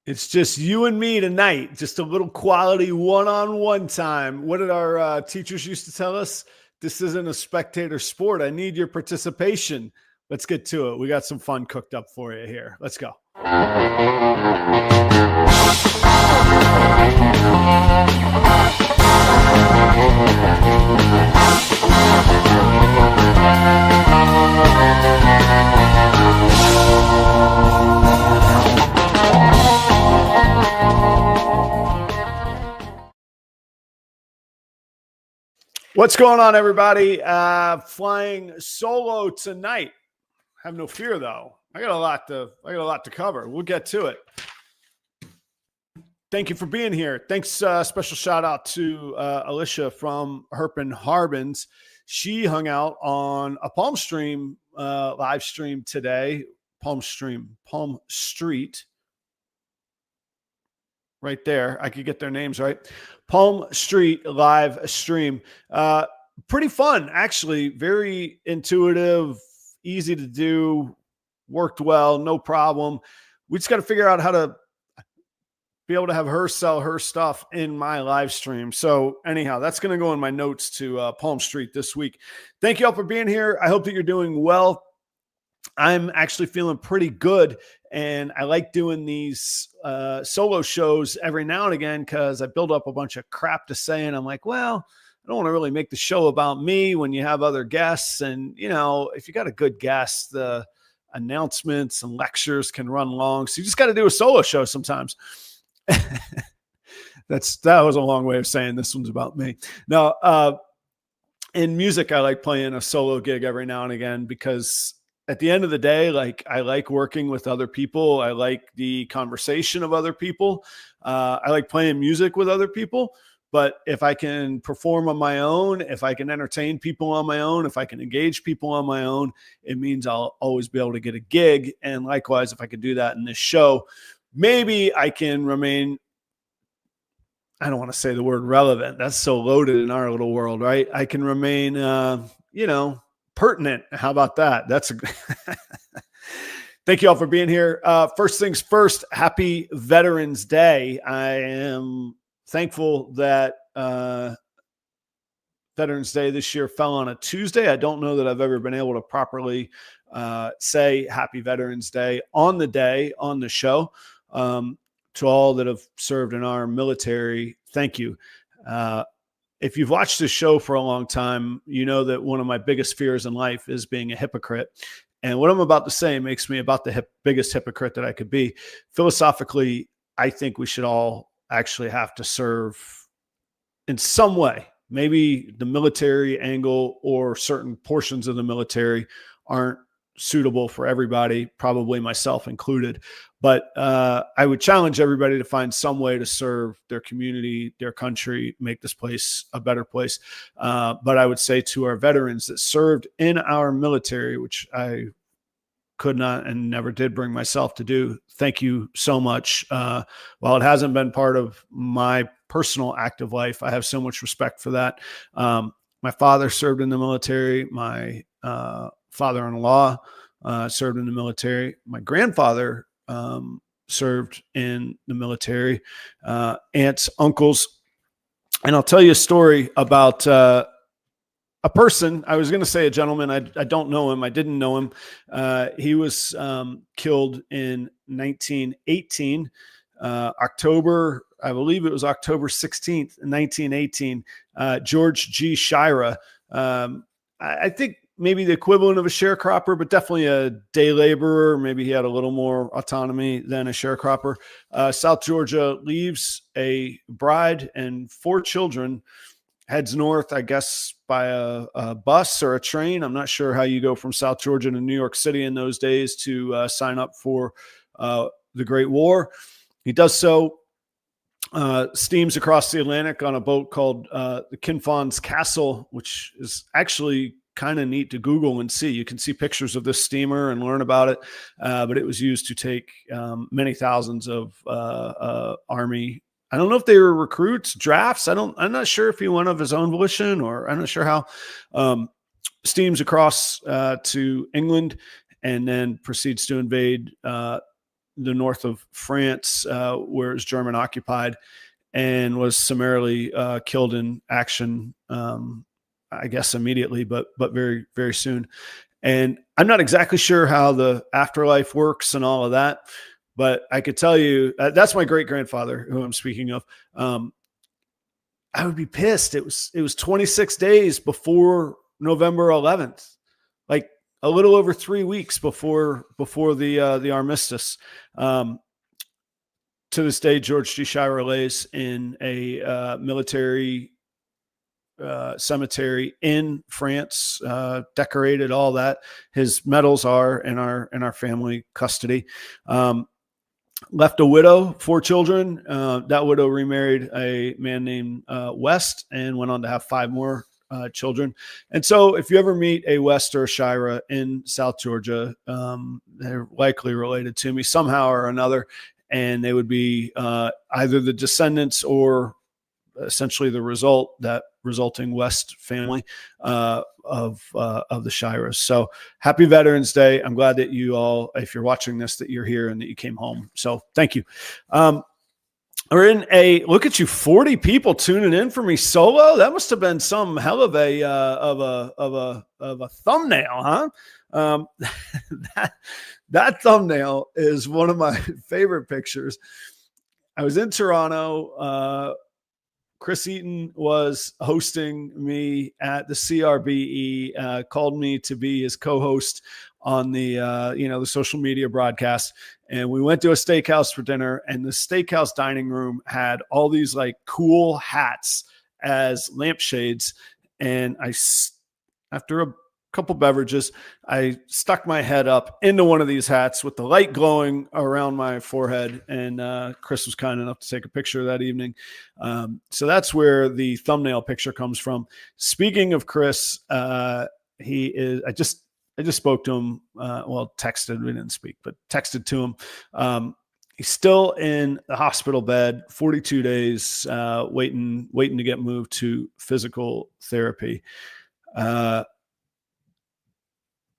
It's just you and me tonight, just a little quality one-on-one time. What did our teachers used to tell us? This isn't a spectator sport. I need your participation. Let's get to it. We got some fun cooked up for you here. Let's go. What's going on, everybody? Flying solo tonight. Have no fear, though. I got a lot to cover. We'll get to it. Thank you for being here. Thanks. Special shout out to Alicia from Herpin Harbins. She hung out on a PalmStream live stream today. PalmStreet. Right there. I could get their names right. PalmStreet live stream. Pretty fun, actually. Very intuitive, easy to do, worked well, no problem. We just got to figure out how to be able to have her sell her stuff in my live stream. So anyhow, that's going to go in my notes to PalmStreet this week. Thank you all for being here. I hope that you're doing well. I'm actually feeling pretty good, and I like doing these solo shows every now and again because I build up a bunch of crap to say, and I'm like, well, I don't want to really make the show about me when you have other guests. And, you know, if you got a good guest, the announcements and lectures can run long. So you just got to do a solo show sometimes. That was a long way of saying this one's about me. Now, in music, I like playing a solo gig every now and again because at the end of the day, like, I like working with other people. I like the conversation of other people. I like playing music with other people. But if I can perform on my own, if I can entertain people on my own, if I can engage people on my own, it means I'll always be able to get a gig. And likewise, if I could do that in this show, maybe I can remain, I don't want to say the word relevant. That's so loaded in our little world, right? I can remain, pertinent. How about that? Thank you all for being here. First things first, happy Veterans Day. I am thankful that Veterans Day this year fell on a Tuesday. I don't know that I've ever been able to properly say happy Veterans Day on the show. To all that have served in our military, thank you. If you've watched this show for a long time, you know that one of my biggest fears in life is being a hypocrite. And what I'm about to say makes me about the biggest hypocrite that I could be. Philosophically, I think we should all actually have to serve in some way. Maybe the military angle or certain portions of the military aren't suitable for everybody, probably myself included. But I would challenge everybody to find some way to serve their community, their country, make this place a better place. But I would say to our veterans that served in our military, which I could not and never did bring myself to do, thank you so much. While it hasn't been part of my personal active life, I have so much respect for that. My father served in the military. My father-in-law served in the military. My grandfather served in the military, aunts, uncles. And I'll tell you a story about a person. I was going to say a gentleman. I don't know him. I didn't know him. He was killed in 1918, October, I believe it was October 16th, 1918, George G. Shira. I think maybe the equivalent of a sharecropper, but definitely a day laborer. Maybe he had a little more autonomy than a sharecropper. South Georgia, leaves a bride and 4 children, heads north, I guess, by a bus or a train. I'm not sure how you go from South Georgia to New York City in those days to sign up for the Great War. He does so, steams across the Atlantic on a boat called the Kinfon's Castle, which is actually kind of neat to Google and see. You can see pictures of this steamer and learn about it. But it was used to take many thousands of Army. I don't know if they were recruits, drafts. I'm not sure if he went of his own volition, or I'm not sure how. Steams across to England and then proceeds to invade the north of France, where it was German occupied, and was summarily killed in action. I guess immediately, but very, very soon. And I'm not exactly sure how the afterlife works and all of that, but I could tell you that's my great grandfather who I'm speaking of. I would be pissed. It was 26 days before November 11th, like a little over 3 weeks before the armistice. To this day, George G. Shira lays in a military cemetery in France, decorated, all that. His medals are in our family custody. Left a widow, 4 children. That widow remarried a man named West and went on to have 5 more children. And so if you ever meet a West or a Shira in South Georgia, they're likely related to me somehow or another. And they would be either the descendants or essentially the resulting West family of the Shiras. So happy Veterans Day. I'm glad that you all, if you're watching this, that you're here and that you came home. So thank you. We're in look at you, 40 people tuning in for me solo. That must have been some hell of a thumbnail, huh? That thumbnail is one of my favorite pictures. I was in Toronto. Chris Eaton was hosting me at the CRBE, called me to be his co-host on the the social media broadcast. And we went to a steakhouse for dinner, and the steakhouse dining room had all these like cool hats as lampshades. And after a couple beverages, I stuck my head up into one of these hats with the light glowing around my forehead. And Chris was kind enough to take a picture that evening. So that's where the thumbnail picture comes from. Speaking of Chris, he is, I just spoke to him. Texted, we didn't speak, but texted to him. He's still in the hospital bed, 42 days, waiting to get moved to physical therapy.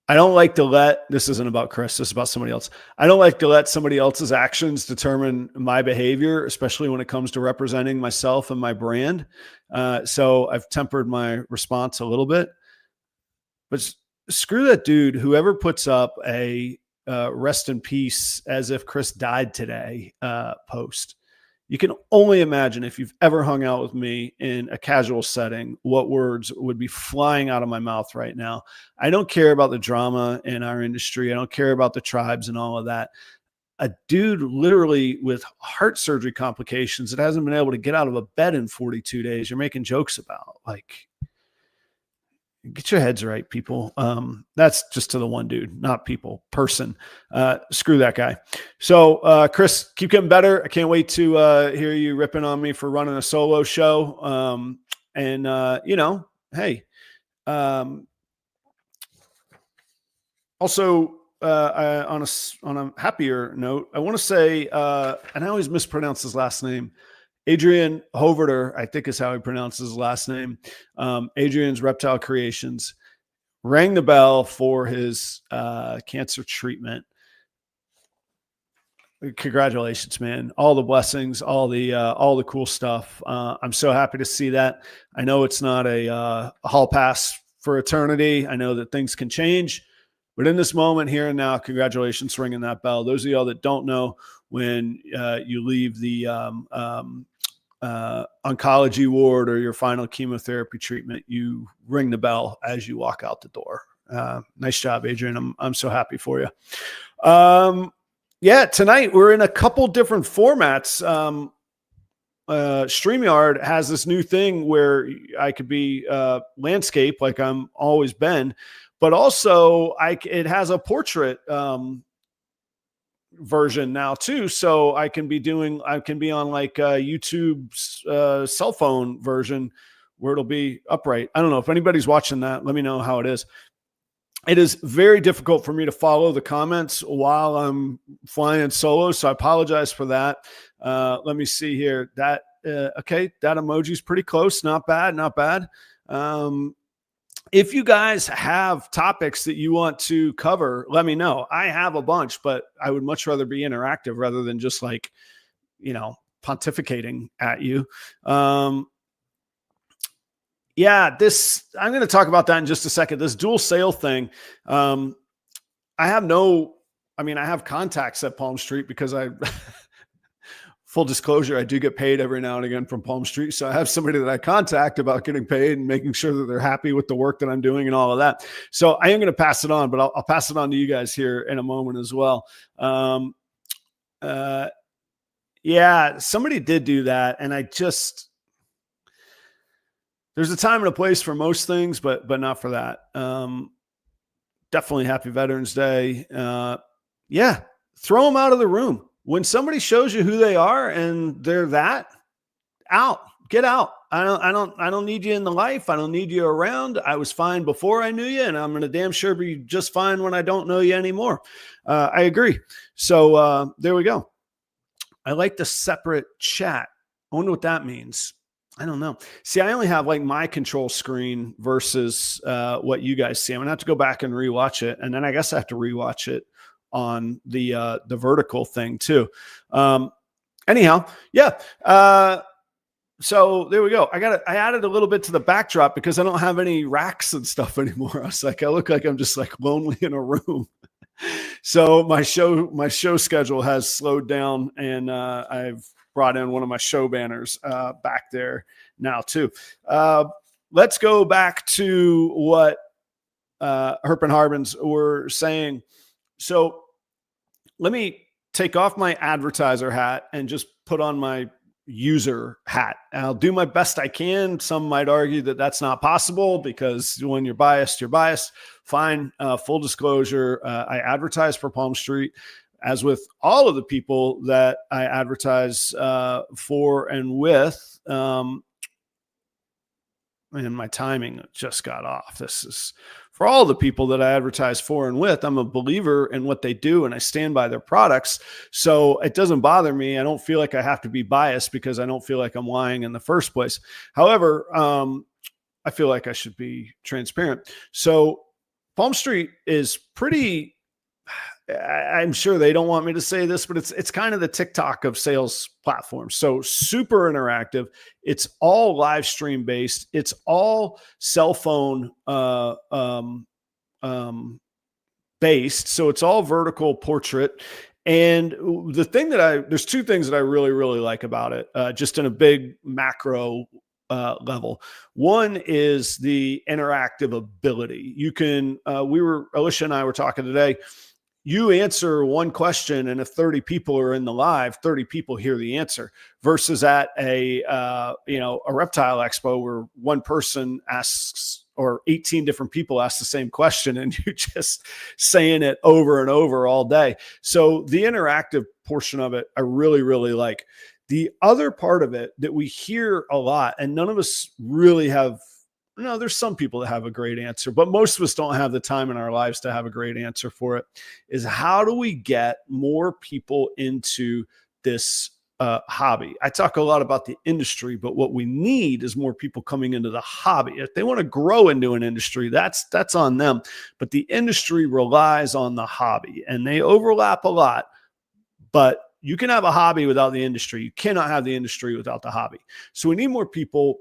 I don't like to this isn't about Chris, this is about somebody else. I don't like to let somebody else's actions determine my behavior, especially when it comes to representing myself and my brand. So I've tempered my response a little bit, but screw that dude. Whoever puts up a rest in peace as if Chris died today post. You can only imagine, if you've ever hung out with me in a casual setting, what words would be flying out of my mouth right now. I don't care about the drama in our industry. I don't care about the tribes and all of that. A dude literally with heart surgery complications that hasn't been able to get out of a bed in 42 days, you're making jokes about. Like, get your heads right, people. That's just to the one dude, not people, person. Screw that guy. So, Chris, keep getting better. I can't wait to hear you ripping on me for running a solo show. Hey. Also, on a happier note, I want to say, and I always mispronounce his last name, Adrian Hoverter, I think is how he pronounces his last name. Adrian's Reptile Creations rang the bell for his cancer treatment. Congratulations, man. All the blessings, all the cool stuff. I'm so happy to see that. I know it's not a hall pass for eternity. I know that things can change, but in this moment here and now, congratulations for ringing that bell. Those of y'all that don't know, when you leave the oncology ward or your final chemotherapy treatment, you ring the bell as you walk out the door. Nice job, Adrian. I'm so happy for you. Tonight we're in a couple different formats. StreamYard has this new thing where I could be landscape like I'm always been, but also it has a portrait version now too. So I can be on like YouTube's cell phone version where it'll be upright. I don't know if anybody's watching that. Let me know how it is. It is very difficult for me to follow the comments while I'm flying solo. So I apologize for that. Let me see here. Okay. That emoji's pretty close. Not bad. if you guys have topics that you want to cover, let me know. I have a bunch, but I would much rather be interactive rather than just like, pontificating at you. Yeah, I'm going to talk about that in just a second. This dual sale thing. I have contacts at PalmStreet because full disclosure, I do get paid every now and again from PalmStreet. So I have somebody that I contact about getting paid and making sure that they're happy with the work that I'm doing and all of that. So I am going to pass it on, but I'll pass it on to you guys here in a moment as well. Yeah, somebody did do that. And there's a time and a place for most things, but not for that. Definitely happy Veterans Day. Yeah, throw them out of the room. When somebody shows you who they are and they're get out. I don't need you in the life. I don't need you around. I was fine before I knew you, and I'm going to damn sure be just fine when I don't know you anymore. I agree. So there we go. I like the separate chat. I wonder what that means. I don't know. See, I only have like my control screen versus what you guys see. I'm going to have to go back and rewatch it. And then I guess I have to rewatch it on the vertical thing too. Anyhow, yeah. So there we go. I added a little bit to the backdrop because I don't have any racks and stuff anymore. I was like, I look like I'm just like lonely in a room. So my show schedule has slowed down, and I've brought in one of my show banners back there now too. Let's go back to what Herp and Harbins were saying. So let me take off my advertiser hat and just put on my user hat. I'll do my best I can. Some might argue that that's not possible because when you're biased, you're biased. Fine. Full disclosure. I advertise for PalmStreet, as with all of the people that I advertise for and with. And my timing just got off. This is for all the people that I advertise for and with. I'm a believer in what they do and I stand by their products. So it doesn't bother me. I don't feel like I have to be biased because I don't feel like I'm lying in the first place. However, I feel like I should be transparent. So PalmStreet is pretty, I'm sure they don't want me to say this, but it's kind of the TikTok of sales platforms. So super interactive. It's all live stream based. It's all cell phone based. So it's all vertical portrait. And there's two things that I really, really like about it, just in a big macro level. One is the interactive ability. You can, Alicia and I were talking today. You answer one question, and if 30 people are in the live, 30 people hear the answer, versus at a reptile expo where one person asks or 18 different people ask the same question and you're just saying it over and over all day. So the interactive portion of it, I really, really like. The other part of it that we hear a lot, and none of us really have, there's some people that have a great answer, but most of us don't have the time in our lives to have a great answer for it, is how do we get more people into this hobby? I talk a lot about the industry, but what we need is more people coming into the hobby. If they want to grow into an industry, that's on them. But the industry relies on the hobby, and they overlap a lot. But you can have a hobby without the industry. You cannot have the industry without the hobby. So we need more people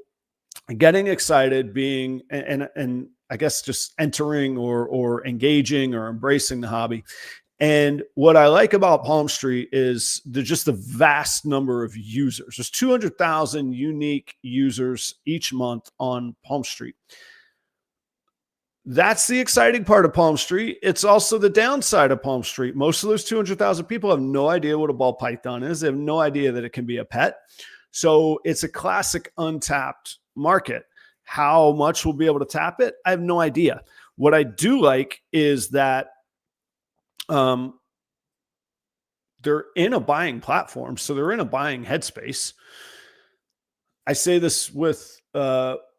getting excited, being, and I guess just entering or engaging or embracing the hobby. And what I like about PalmStreet is just the vast number of users. There's 200,000 unique users each month on PalmStreet. That's the exciting part of PalmStreet. It's also the downside of PalmStreet. Most of those 200,000 people have no idea what a ball python is. They have no idea that it can be a pet. So it's a classic untapped market. How much we'll be able to tap it, I have no idea. What I do like is that they're in a buying platform, so they're in a buying headspace. I say this with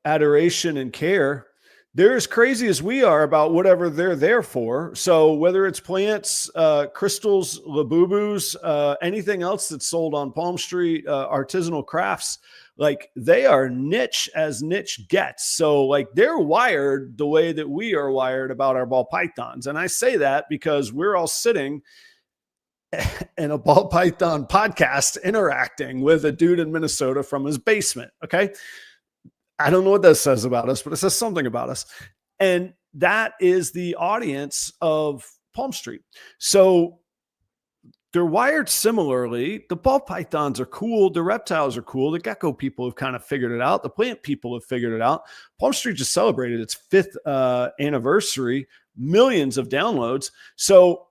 adoration and care. they're as crazy as we are about whatever they're there for. So whether it's plants, crystals, labubus, anything else that's sold on PalmStreet, artisanal crafts, like they are niche as niche gets. So like they're wired the way that we are wired about our ball pythons. And I say that because we're all sitting in a ball python podcast interacting with a dude in Minnesota from his basement. Okay. I don't know what that says about us, but it says something about us. And that is the audience of PalmStreet. So they're wired similarly. The ball pythons are cool. The reptiles are cool. The gecko people have kind of figured it out. The plant people have figured it out. PalmStreet just celebrated its 5th anniversary, millions of downloads. So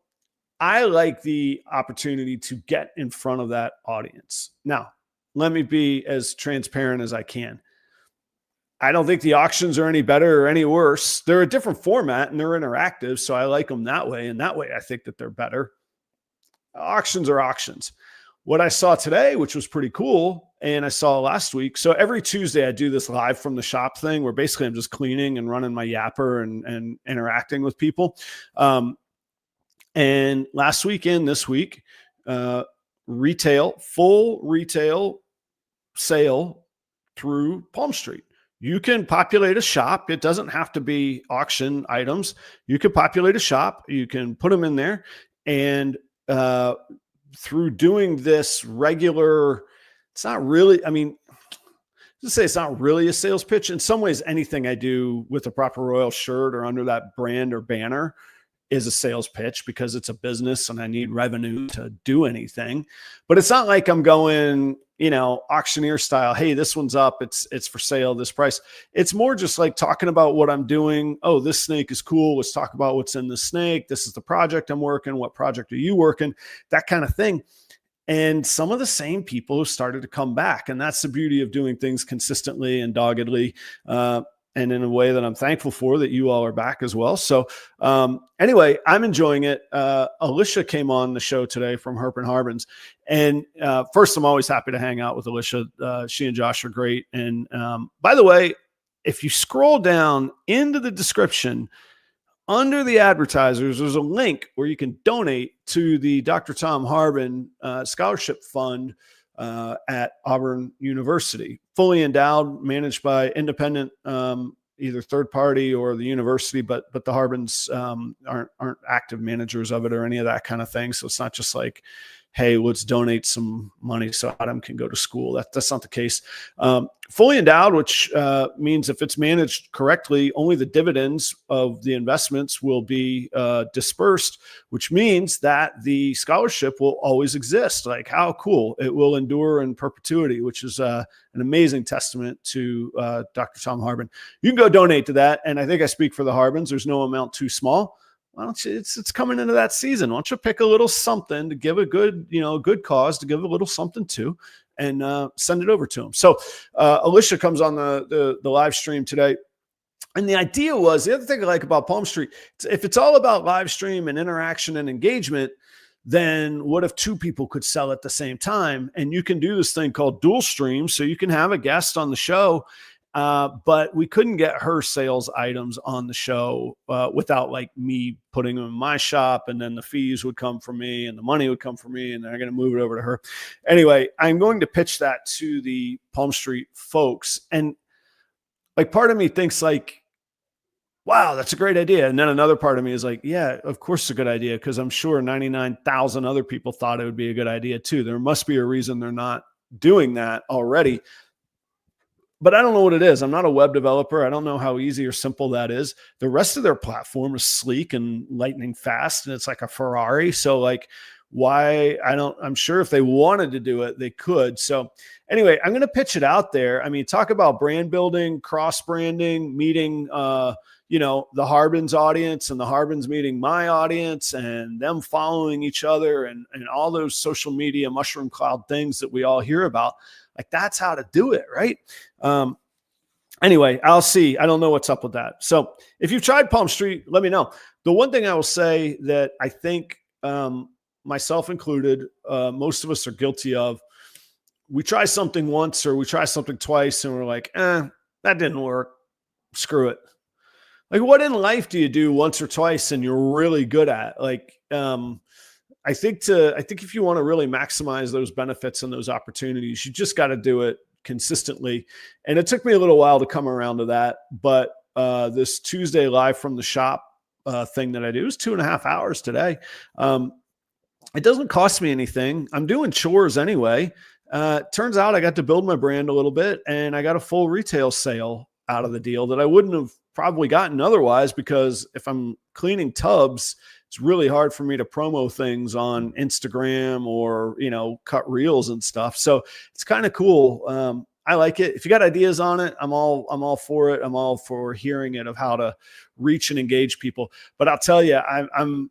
I like the opportunity to get in front of that audience. Now, let me be as transparent as I can. I don't think the auctions are any better or any worse. They're a different format and they're interactive. So I like them that way. And that way I think that they're better. Auctions are auctions. What I saw today, which was pretty cool, and I saw last week. So every Tuesday I do this live from the shop thing where basically I'm just cleaning and running my yapper and interacting with people. And last week and this week, full retail sale through PalmStreet. You can populate a shop. It doesn't have to be auction items. You can populate a shop. You can put them in there. And through doing this regular, it's not really, I mean, let's say it's not really a sales pitch. In some ways, anything I do with a proper Royal shirt or under that brand or banner is a sales pitch because it's a business and I need revenue to do anything. But it's not like I'm going, auctioneer style. Hey, this one's up. It's for sale, this price. It's more just like talking about what I'm doing. Oh, this snake is cool. Let's talk about what's in the snake. This is the project I'm working. What project are you working? That kind of thing. And some of the same people have started to come back. And that's the beauty of doing things consistently and doggedly. And in a way that I'm thankful for that you all are back as well. So anyway, I'm enjoying it. Alicia came on the show today from Herp and Harbins. And first, I'm always happy to hang out with Alicia. She and Josh are great. And by the way, if you scroll down into the description, under the advertisers, there's a link where you can donate to the Dr. Tom Harbin Scholarship Fund at Auburn University, fully endowed, managed by independent, either third party or the university, but the Harbins aren't active managers of it or any of that kind of thing. So it's not just like, hey, let's donate some money so Adam can go to school. That's not the case. Fully endowed, which means if it's managed correctly, only the dividends of the investments will be dispersed, which means that the scholarship will always exist. Like, how cool. It will endure in perpetuity, which is an amazing testament to Dr. Tom Harbin. You can go donate to that. And I think I speak for the Harbins. There's no amount too small. Why don't you, it's coming into that season. Why don't you pick a little something to give a good, good cause to give a little something to, and send it over to them. So Alicia comes on the live stream today. And the idea was, the other thing I like about PalmStreet, if it's all about live stream and interaction and engagement, then what if two people could sell at the same time? And you can do this thing called dual stream. So you can have a guest on the show, but we couldn't get her sales items on the show without like me putting them in my shop, and then the fees would come from me and the money would come from me, and they're going to move it over to her. Anyway, I'm going to pitch that to the PalmStreet folks. And like, part of me thinks like, wow, that's a great idea. And then another part of me is like, yeah, of course it's a good idea, because I'm sure 99,000 other people thought it would be a good idea too. There must be a reason they're not doing that already. But I don't know what it is. I'm not a web developer. I don't know how easy or simple that is. The rest of their platform is sleek and lightning fast, and it's like a Ferrari. So like, why? I'm sure if they wanted to do it, they could. So anyway, I'm going to pitch it out there. I mean, talk about brand building, cross branding, meeting, the Harbins audience and the Harbins meeting my audience, and them following each other, and all those social media mushroom cloud things that we all hear about. Like, that's how to do it, right? Anyway, I'll see. I don't know what's up with that. So if you've tried PalmStreet, let me know. The one thing I will say that I think, myself included, most of us are guilty of, we try something once or we try something twice and we're like, that didn't work. Screw it. Like, what in life do you do once or twice and you're really good at? Like, I think if you want to really maximize those benefits and those opportunities, you just got to do it consistently. And it took me a little while to come around to that, but this Tuesday live from the shop thing that I do is 2.5 hours today. It doesn't cost me anything. I'm doing chores anyway. Turns out I got to build my brand a little bit, and I got a full retail sale out of the deal that I wouldn't have probably gotten otherwise, because if I'm cleaning tubs, it's really hard for me to promo things on Instagram or, cut reels and stuff. So it's kind of cool. I like it. If you got ideas on it, I'm all for it. I'm all for hearing it, of how to reach and engage people. But I'll tell you, I'm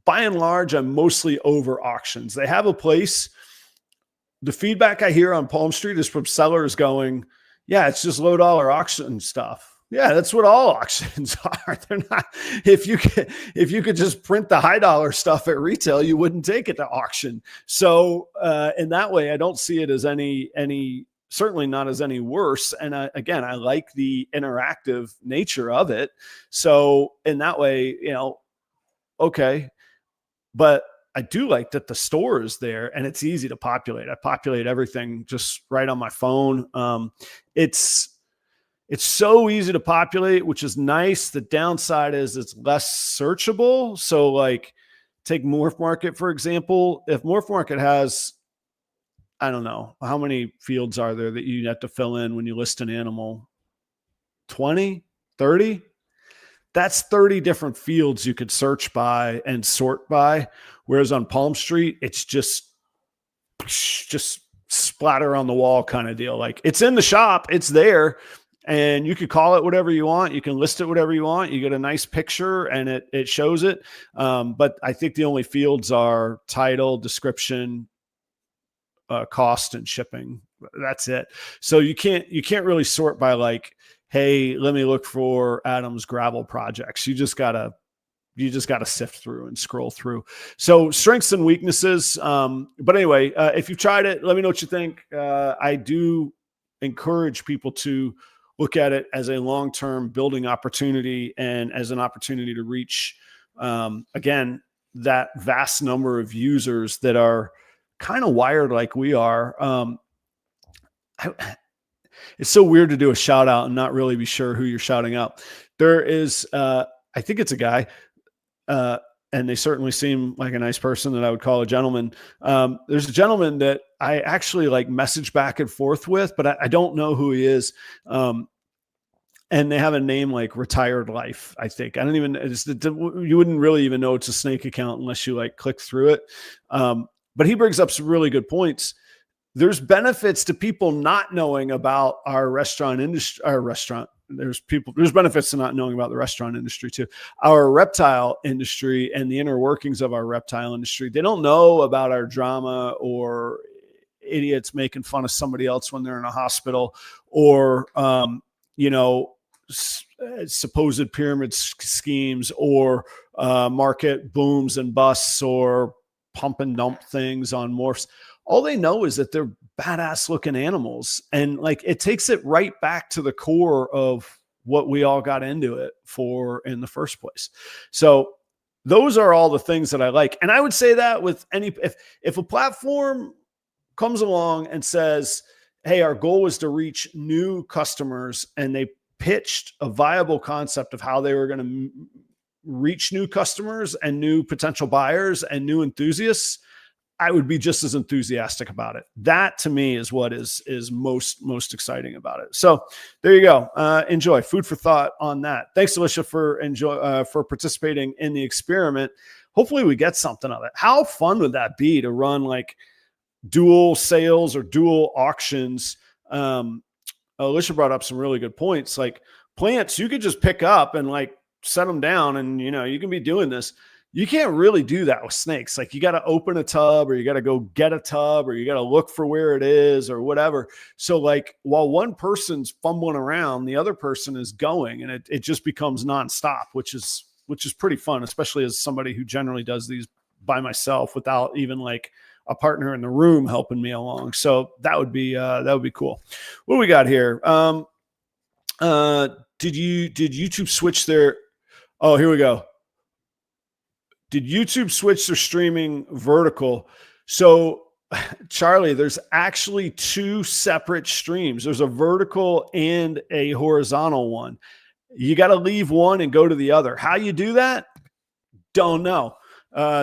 by and large, I'm mostly over auctions. They have a place. The feedback I hear on PalmStreet is from sellers going, yeah, it's just low dollar auction stuff. Yeah, that's what all auctions are. They're not. If you could just print the high dollar stuff at retail, you wouldn't take it to auction. So in that way, I don't see it as any certainly not as any worse. And again, I like the interactive nature of it. So in that way, okay. But I do like that the store is there and it's easy to populate. I populate everything just right on my phone. It's so easy to populate, which is nice. The downside is it's less searchable. So like, take Morph Market, for example. If Morph Market has, I don't know, how many fields are there that you have to fill in when you list an animal? 20, 30? That's 30 different fields you could search by and sort by. Whereas on PalmStreet, it's just splatter on the wall kind of deal. Like, it's in the shop, it's there, and you could call it whatever you want. You can list it whatever you want. You get a nice picture and it shows it. But I think the only fields are title, description, cost, and shipping. That's it. So you can't really sort by like, hey, let me look for Adam's gravel projects. You just gotta sift through and scroll through. So strengths and weaknesses. But anyway, if you've tried it, let me know what you think. I do encourage people to look at it as a long-term building opportunity and as an opportunity to reach, again, that vast number of users that are kind of wired like we are. It's so weird to do a shout out and not really be sure who you're shouting out. There is, I think it's a guy, and they certainly seem like a nice person that I would call a gentleman. There's a gentleman that I actually like message back and forth with, but I don't know who he is. And they have a name like Retired Life, I think. I don't even, you wouldn't really even know it's a snake account unless you like click through it. But he brings up some really good points. There's benefits to people not knowing about our restaurant industry, There's benefits to not knowing about the restaurant industry too. Our reptile industry and the inner workings of our reptile industry. They don't know about our drama or idiots making fun of somebody else when they're in a hospital, or, supposed pyramid schemes, or market booms and busts, or pump and dump things on morphs. All they know is that they're badass looking animals. And like, it takes it right back to the core of what we all got into it for in the first place. So those are all the things that I like. And I would say that with if a platform comes along and says, hey, our goal was to reach new customers, and they pitched a viable concept of how they were going to reach new customers and new potential buyers and new enthusiasts, I would be just as enthusiastic about it. That to me is what is most exciting about it. So there you go. Enjoy. Food for thought on that. Thanks, Alicia, for participating in the experiment. Hopefully we get something of it. How fun would that be to run like dual sales or dual auctions? Alicia brought up some really good points. Like plants, you could just pick up and like set them down, and you can be doing this. You can't really do that with snakes. Like, you got to open a tub, or you got to go get a tub, or you got to look for where it is, or whatever. So like, while one person's fumbling around, the other person is going, and it just becomes nonstop, which is pretty fun, especially as somebody who generally does these by myself without even like a partner in the room helping me along. So that would be cool. What do we got here? did YouTube switch their, oh, here we go. Did YouTube switch their streaming vertical? So Charlie, there's actually two separate streams. There's a vertical and a horizontal one. You got to leave one and go to the other. How you do that? Don't know.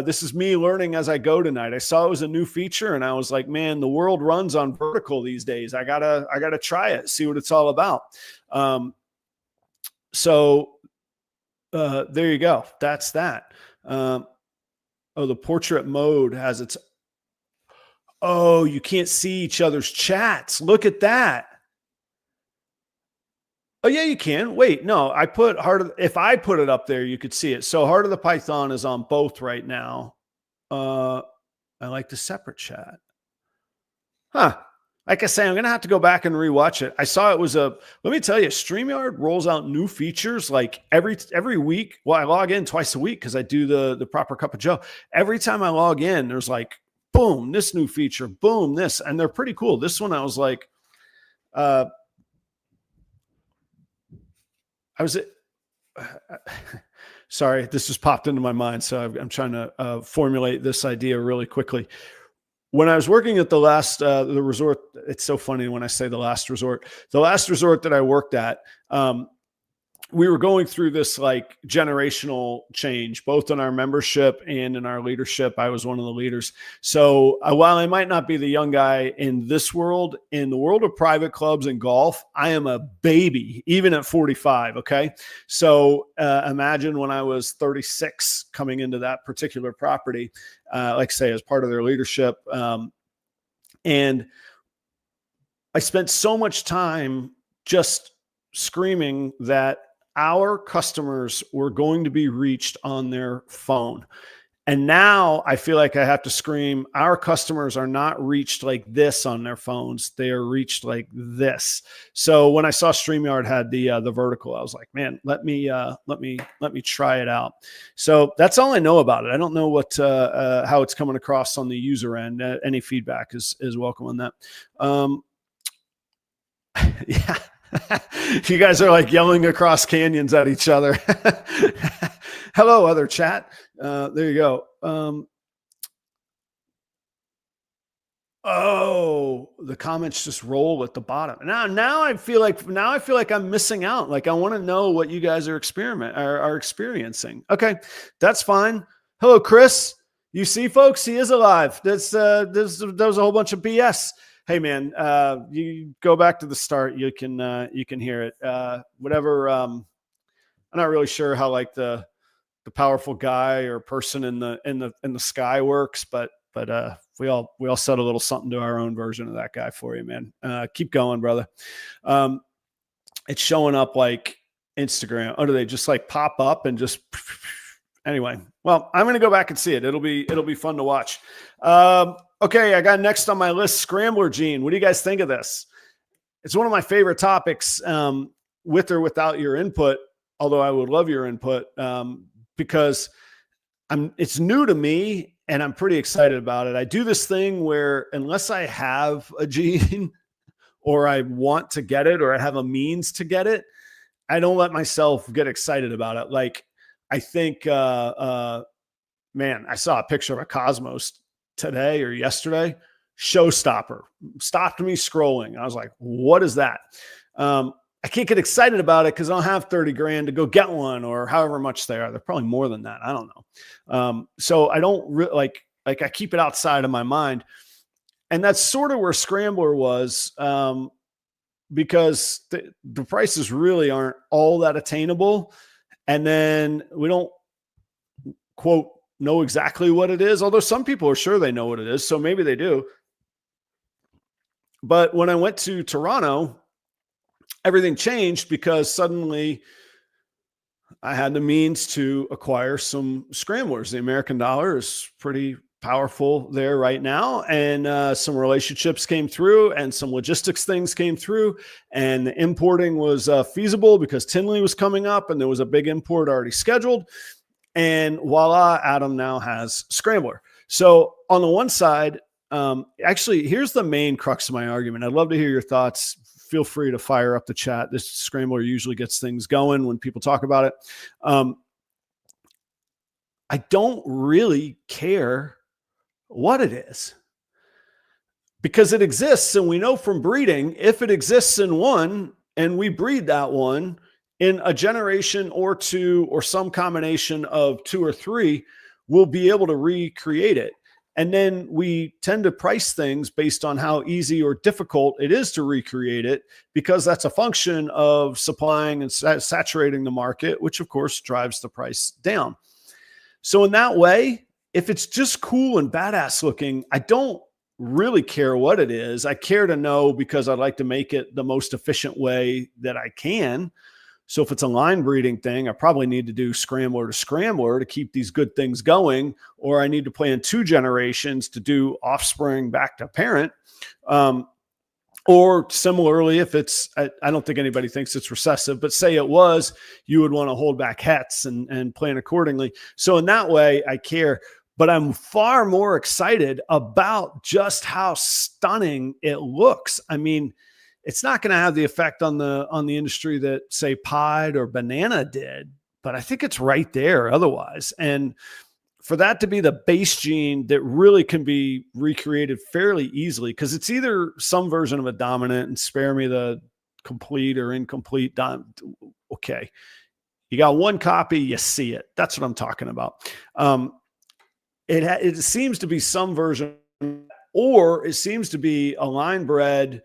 This is me learning as I go tonight. I saw it was a new feature and I was like, man, the world runs on vertical these days. I gotta try it, see what it's all about. So there you go. That's that. Oh, the portrait mode has its, oh, you can't see each other's chats. Look at that. Oh yeah, you can. Wait, no, I put if I put it up there, you could see it. So Heart of the Python is on both right now. I like the separate chat. Huh. Like I say, I'm going to have to go back and rewatch it. I saw it was let me tell you, StreamYard rolls out new features like every week. Well, I log in twice a week because I do the proper cup of Joe. Every time I log in, there's like, boom, this new feature, boom, this, and they're pretty cool. This one, I was like, sorry, this just popped into my mind. So I'm trying to formulate this idea really quickly. When I was working at the resort, it's so funny when I say the last resort that I worked at, we were going through this like generational change, both in our membership and in our leadership. I was one of the leaders. So while I might not be the young guy in this world, in the world of private clubs and golf, I am a baby, even at 45. Okay. So imagine when I was 36 coming into that particular property, like I say, as part of their leadership. And I spent so much time just screaming that our customers were going to be reached on their phone. And now I feel like I have to scream, our customers are not reached like this on their phones. They are reached like this. So when I saw StreamYard had the vertical, I was like, man, let me try it out. So that's all I know about it. I don't know what how it's coming across on the user end. Any feedback is welcome on that. Yeah. You guys are like yelling across canyons at each other. Hello, other chat. There you go. Oh, the comments just roll at the bottom. Now I feel like I'm missing out. Like I want to know what you guys are experiencing. Okay, that's fine. Hello, Chris. You see, folks, he is alive. That was a whole bunch of BS. Hey man, you go back to the start. You can hear it. Whatever. I'm not really sure how like the powerful guy or person in the sky works, but we all said a little something to our own version of that guy for you, man. Keep going, brother. It's showing up like Instagram. Oh, do they just like pop up and just anyway? Well, I'm gonna go back and see it. It'll be fun to watch. Okay, I got next on my list, Scrambler Gene. What do you guys think of this? It's one of my favorite topics, with or without your input, although I would love your input, because it's new to me and I'm pretty excited about it. I do this thing where unless I have a gene or I want to get it or I have a means to get it, I don't let myself get excited about it. Like I think, man, I saw a picture of a Cosmos today or yesterday, showstopper, stopped me scrolling. I was like, what is that? I can't get excited about it because I don't have 30 grand to go get one or however much they are. They're probably more than that. I don't know. So I don't like I keep it outside of my mind. And that's sort of where Scrambler was, because the prices really aren't all that attainable. And then we don't quote know exactly what it is, although some people are sure they know what it is, so maybe they do. But when I went to Toronto, everything changed because suddenly I had the means to acquire some scramblers. The American dollar is pretty powerful there right now, and some relationships came through and some logistics things came through, and the importing was feasible because Tinley was coming up and there was a big import already scheduled. And voila, Adam now has Scrambler. So on the one side, Actually, here's the main crux of my argument. I'd love to hear your thoughts. Feel free to fire up the chat. This Scrambler usually gets things going when people talk about it. I don't really care what it is, because it exists. And we know from breeding, if it exists in one and we breed that one in a generation or two, or some combination of 2 or 3, we'll be able to recreate it. And then we tend to price things based on how easy or difficult it is to recreate it, because that's a function of supplying and saturating the market, which of course drives the price down. So in that way, if it's just cool and badass looking, I don't really care what it is. I care to know, because I'd like to make it the most efficient way that I can. So if it's a line breeding thing, I probably need to do scrambler to scrambler to keep these good things going, or I need to plan 2 generations to do offspring back to parent. Or similarly, if it's, I don't think anybody thinks it's recessive, but say it was, you would want to hold back hets and plan accordingly. So in that way, I care. But I'm far more excited about just how stunning it looks. I mean, it's not going to have the effect on the industry that, say, Pied or Banana did, but I think it's right there otherwise. And for that to be the base gene that really can be recreated fairly easily, because it's either some version of a dominant, and spare me the complete or incomplete. Okay, you got one copy, you see it. That's what I'm talking about. It seems to be some version, or it seems to be a line bred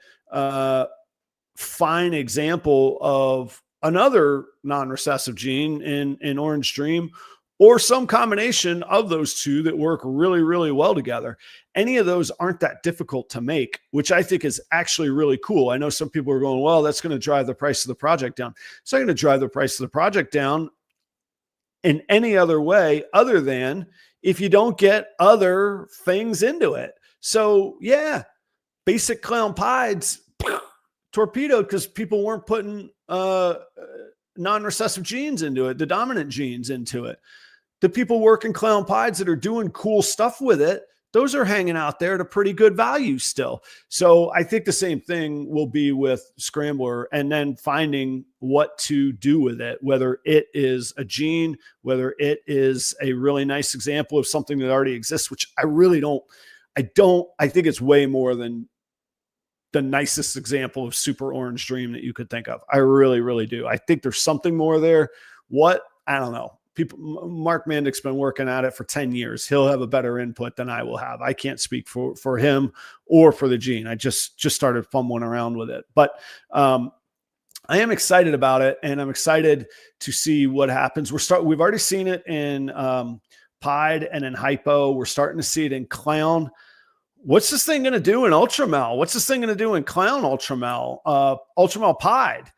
fine example of another non-recessive gene in Orange Dream, or some combination of those two that work really, really well together. Any of those aren't that difficult to make, which I think is actually really cool. I know some people are going, well, that's going to drive the price of the project down. It's not going to drive the price of the project down in any other way other than if you don't get other things into it. So yeah, basic clown pieds torpedoed because people weren't putting non-recessive genes into it, the dominant genes into it. The people working clown pieds that are doing cool stuff with it, those are hanging out there at a pretty good value still. So I think the same thing will be with Scrambler, and then finding what to do with it, whether it is a gene, whether it is a really nice example of something that already exists, which I really don't, I think it's way more than the nicest example of super orange dream that you could think of. I really, really do. I think there's something more there. What? I don't know. Mark Mandick's been working at it for 10 years. He'll have a better input than I will have. I can't speak for him or for the gene. I just started fumbling around with it, but I am excited about it, and I'm excited to see what happens. We've already seen it in Pied and in Hypo. We're starting to see it in Clown. What's this thing going to do in Ultramel? What's this thing going to do in Clown Ultramel? Ultramel Pied.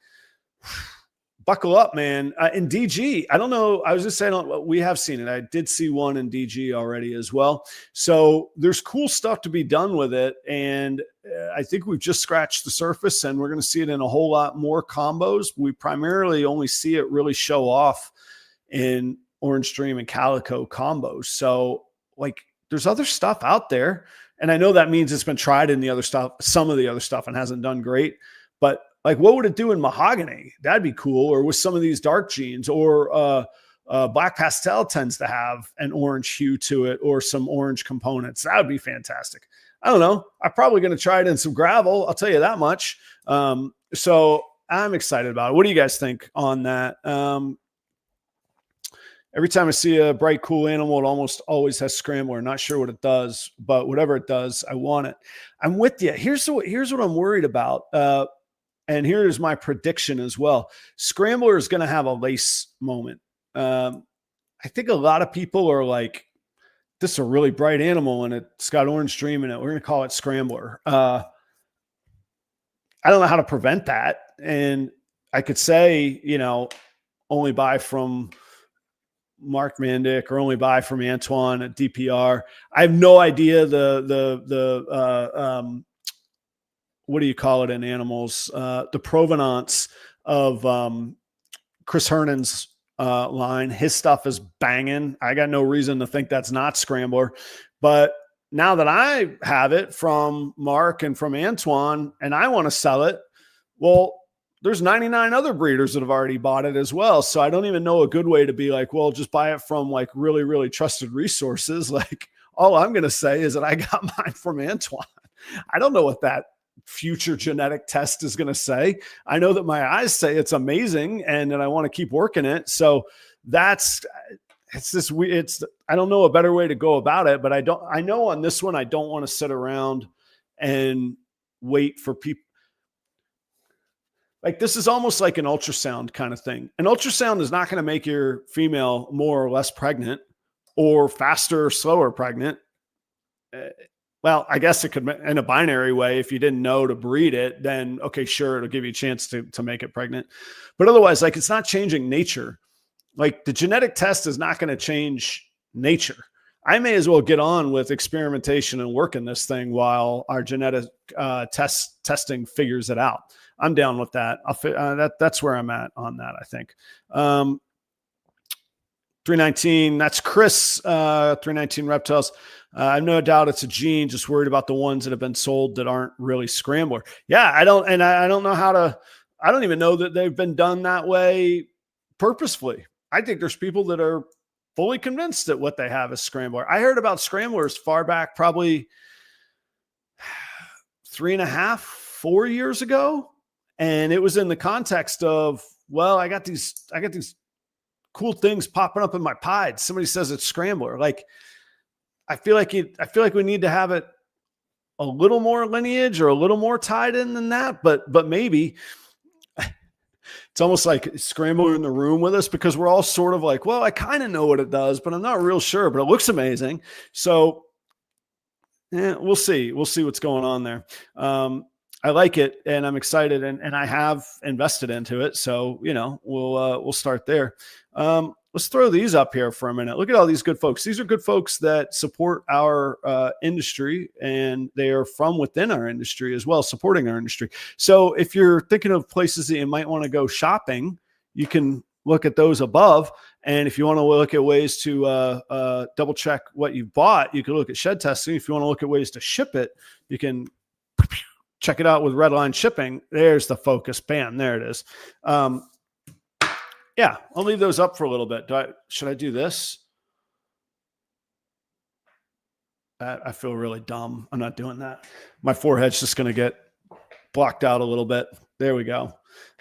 Buckle up, man. In DG, I don't know. I was just saying, we have seen it. I did see one in DG already as well. So there's cool stuff to be done with it. And I think we've just scratched the surface, and we're going to see it in a whole lot more combos. We primarily only see it really show off in Orange Dream and Calico combos. So like, there's other stuff out there. And I know that means it's been tried in the other stuff, some of the other stuff, and hasn't done great. But like, what would it do in mahogany? That'd be cool. Or with some of these dark genes, or black pastel tends to have an orange hue to it, or some orange components. That would be fantastic. I don't know. I'm probably going to try it in some gravel. I'll tell you that much. So I'm excited about it. What do you guys think on that? Every time I see a bright, cool animal, it almost always has Scrambler. Not sure what it does, but whatever it does, I want it. I'm with you. Here's what I'm worried about. And here's my prediction as well. Scrambler is going to have a lace moment. I think a lot of people are like, this is a really bright animal and it's got Orange Dream in it. We're going to call it Scrambler. I don't know how to prevent that. And I could say, only buy from Mark Mandick or only buy from Antoine at DPR. I have no idea what do you call it in animals? The provenance of Chris Hernan's line. His stuff is banging. I got no reason to think that's not Scrambler, but now that I have it from Mark and from Antoine and I want to sell it, well, there's 99 other breeders that have already bought it as well. So I don't even know a good way to be like, well, just buy it from like really, really trusted resources. Like all I'm going to say is that I got mine from Antoine. I don't know what that future genetic test is going to say. I know that my eyes say it's amazing and that I want to keep working it. So I don't know a better way to go about it, but I know on this one, I don't want to sit around and wait for people. Like this is almost like an ultrasound kind of thing. An ultrasound is not going to make your female more or less pregnant or faster or slower pregnant. Well, I guess it could in a binary way. If you didn't know to breed it, then okay, sure. It'll give you a chance to make it pregnant. But otherwise, like it's not changing nature. Like the genetic test is not going to change nature. I may as well get on with experimentation and working this thing while our genetic testing figures it out. I'm down with that. That's where I'm at on that, I think. 319, that's Chris, 319 reptiles. I have no doubt it's a gene, just worried about the ones that have been sold that aren't really Scrambler. Yeah, I don't even know that they've been done that way purposefully. I think there's people that are fully convinced that what they have is Scrambler. I heard about Scramblers far back, probably 3.5, 4 years ago. And it was in the context of, well, I got these cool things popping up in my pied. Somebody says it's Scrambler. Like, I feel like we need to have it a little more lineage or a little more tied in than that. But maybe it's almost like Scrambler in the room with us because we're all sort of like, well, I kind of know what it does, but I'm not real sure, but it looks amazing. So we'll see. We'll see what's going on there. I like it and I'm excited and I have invested into it. So, we'll start there. Let's throw these up here for a minute. Look at all these good folks. These are good folks that support our industry and they are from within our industry as well, supporting our industry. So if you're thinking of places that you might want to go shopping, you can look at those above. And if you want to look at ways to double check what you bought, you can look at shed testing. If you want to look at ways to ship it, you can check it out with Redline shipping. There's the focus. Bam, there it is. Yeah, I'll leave those up for a little bit. Should I do this? I feel really dumb. I'm not doing that. My forehead's just going to get blocked out a little bit. There we go.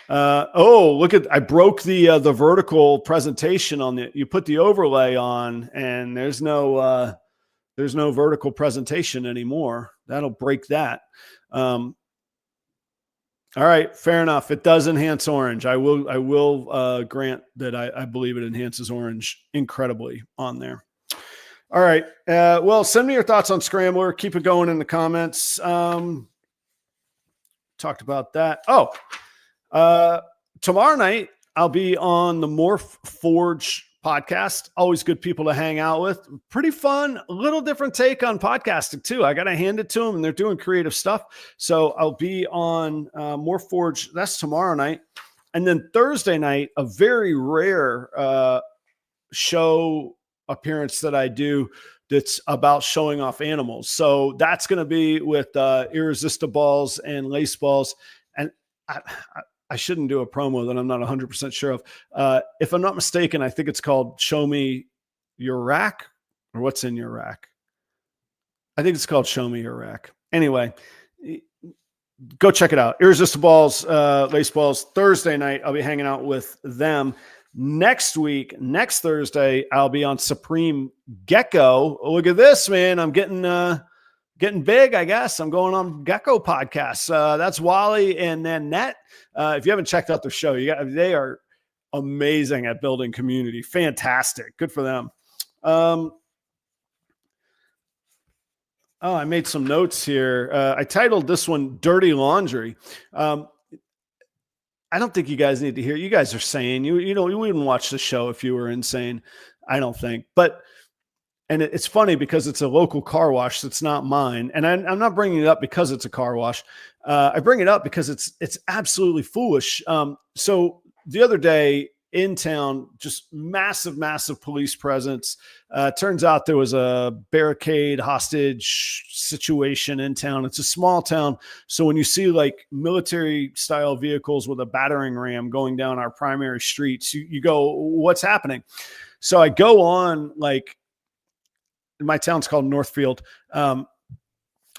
I broke the vertical presentation on it. You put the overlay on and there's no vertical presentation anymore. That'll break that. All right, fair enough. It does enhance orange. I will grant that I believe it enhances orange incredibly on there. All right. Well, send me your thoughts on Scrambler. Keep it going in the comments. Talked about that. Tomorrow night I'll be on the Morph Forge podcast. Always good people to hang out with. Pretty fun, a little different take on podcasting too. I got to hand it to them and they're doing creative stuff. So I'll be on More Forge. That's tomorrow night. And then Thursday night, a very rare show appearance that I do that's about showing off animals. So that's going to be with Irresistibles and Lace Balls. And I shouldn't do a promo that I'm not 100% sure of. If I'm not mistaken, I think it's called Show Me Your Rack or What's in Your Rack. I think it's called Show Me Your Rack. Anyway, go check it out. Irresistibles, Lace Balls, Thursday night. I'll be hanging out with them. Next week, next Thursday, I'll be on Supreme Gecko. Look at this, man. I'm getting big, I guess. I'm going on Gecko podcasts. That's Wally and then Net. If you haven't checked out their show, they are amazing at building community. Fantastic. Good for them. I made some notes here. I titled this one Dirty Laundry. I don't think you guys need to hear. You guys are sane. You wouldn't watch the show if you were insane. I don't think. And it's funny because it's a local car wash that's not mine. And I'm not bringing it up because it's a car wash. I bring it up because it's absolutely foolish. So the other day in town, just massive, massive police presence. Turns out there was a barricade hostage situation in town. It's a small town. So when you see like military style vehicles with a battering ram going down our primary streets, you go, what's happening? So I go on, like, my town's called Northfield.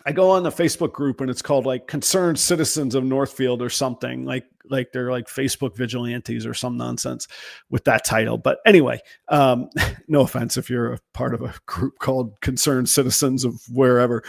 I go on the Facebook group and it's called like Concerned Citizens of Northfield or something, like they're like Facebook vigilantes or some nonsense with that title. But anyway, no offense if you're a part of a group called Concerned Citizens of wherever.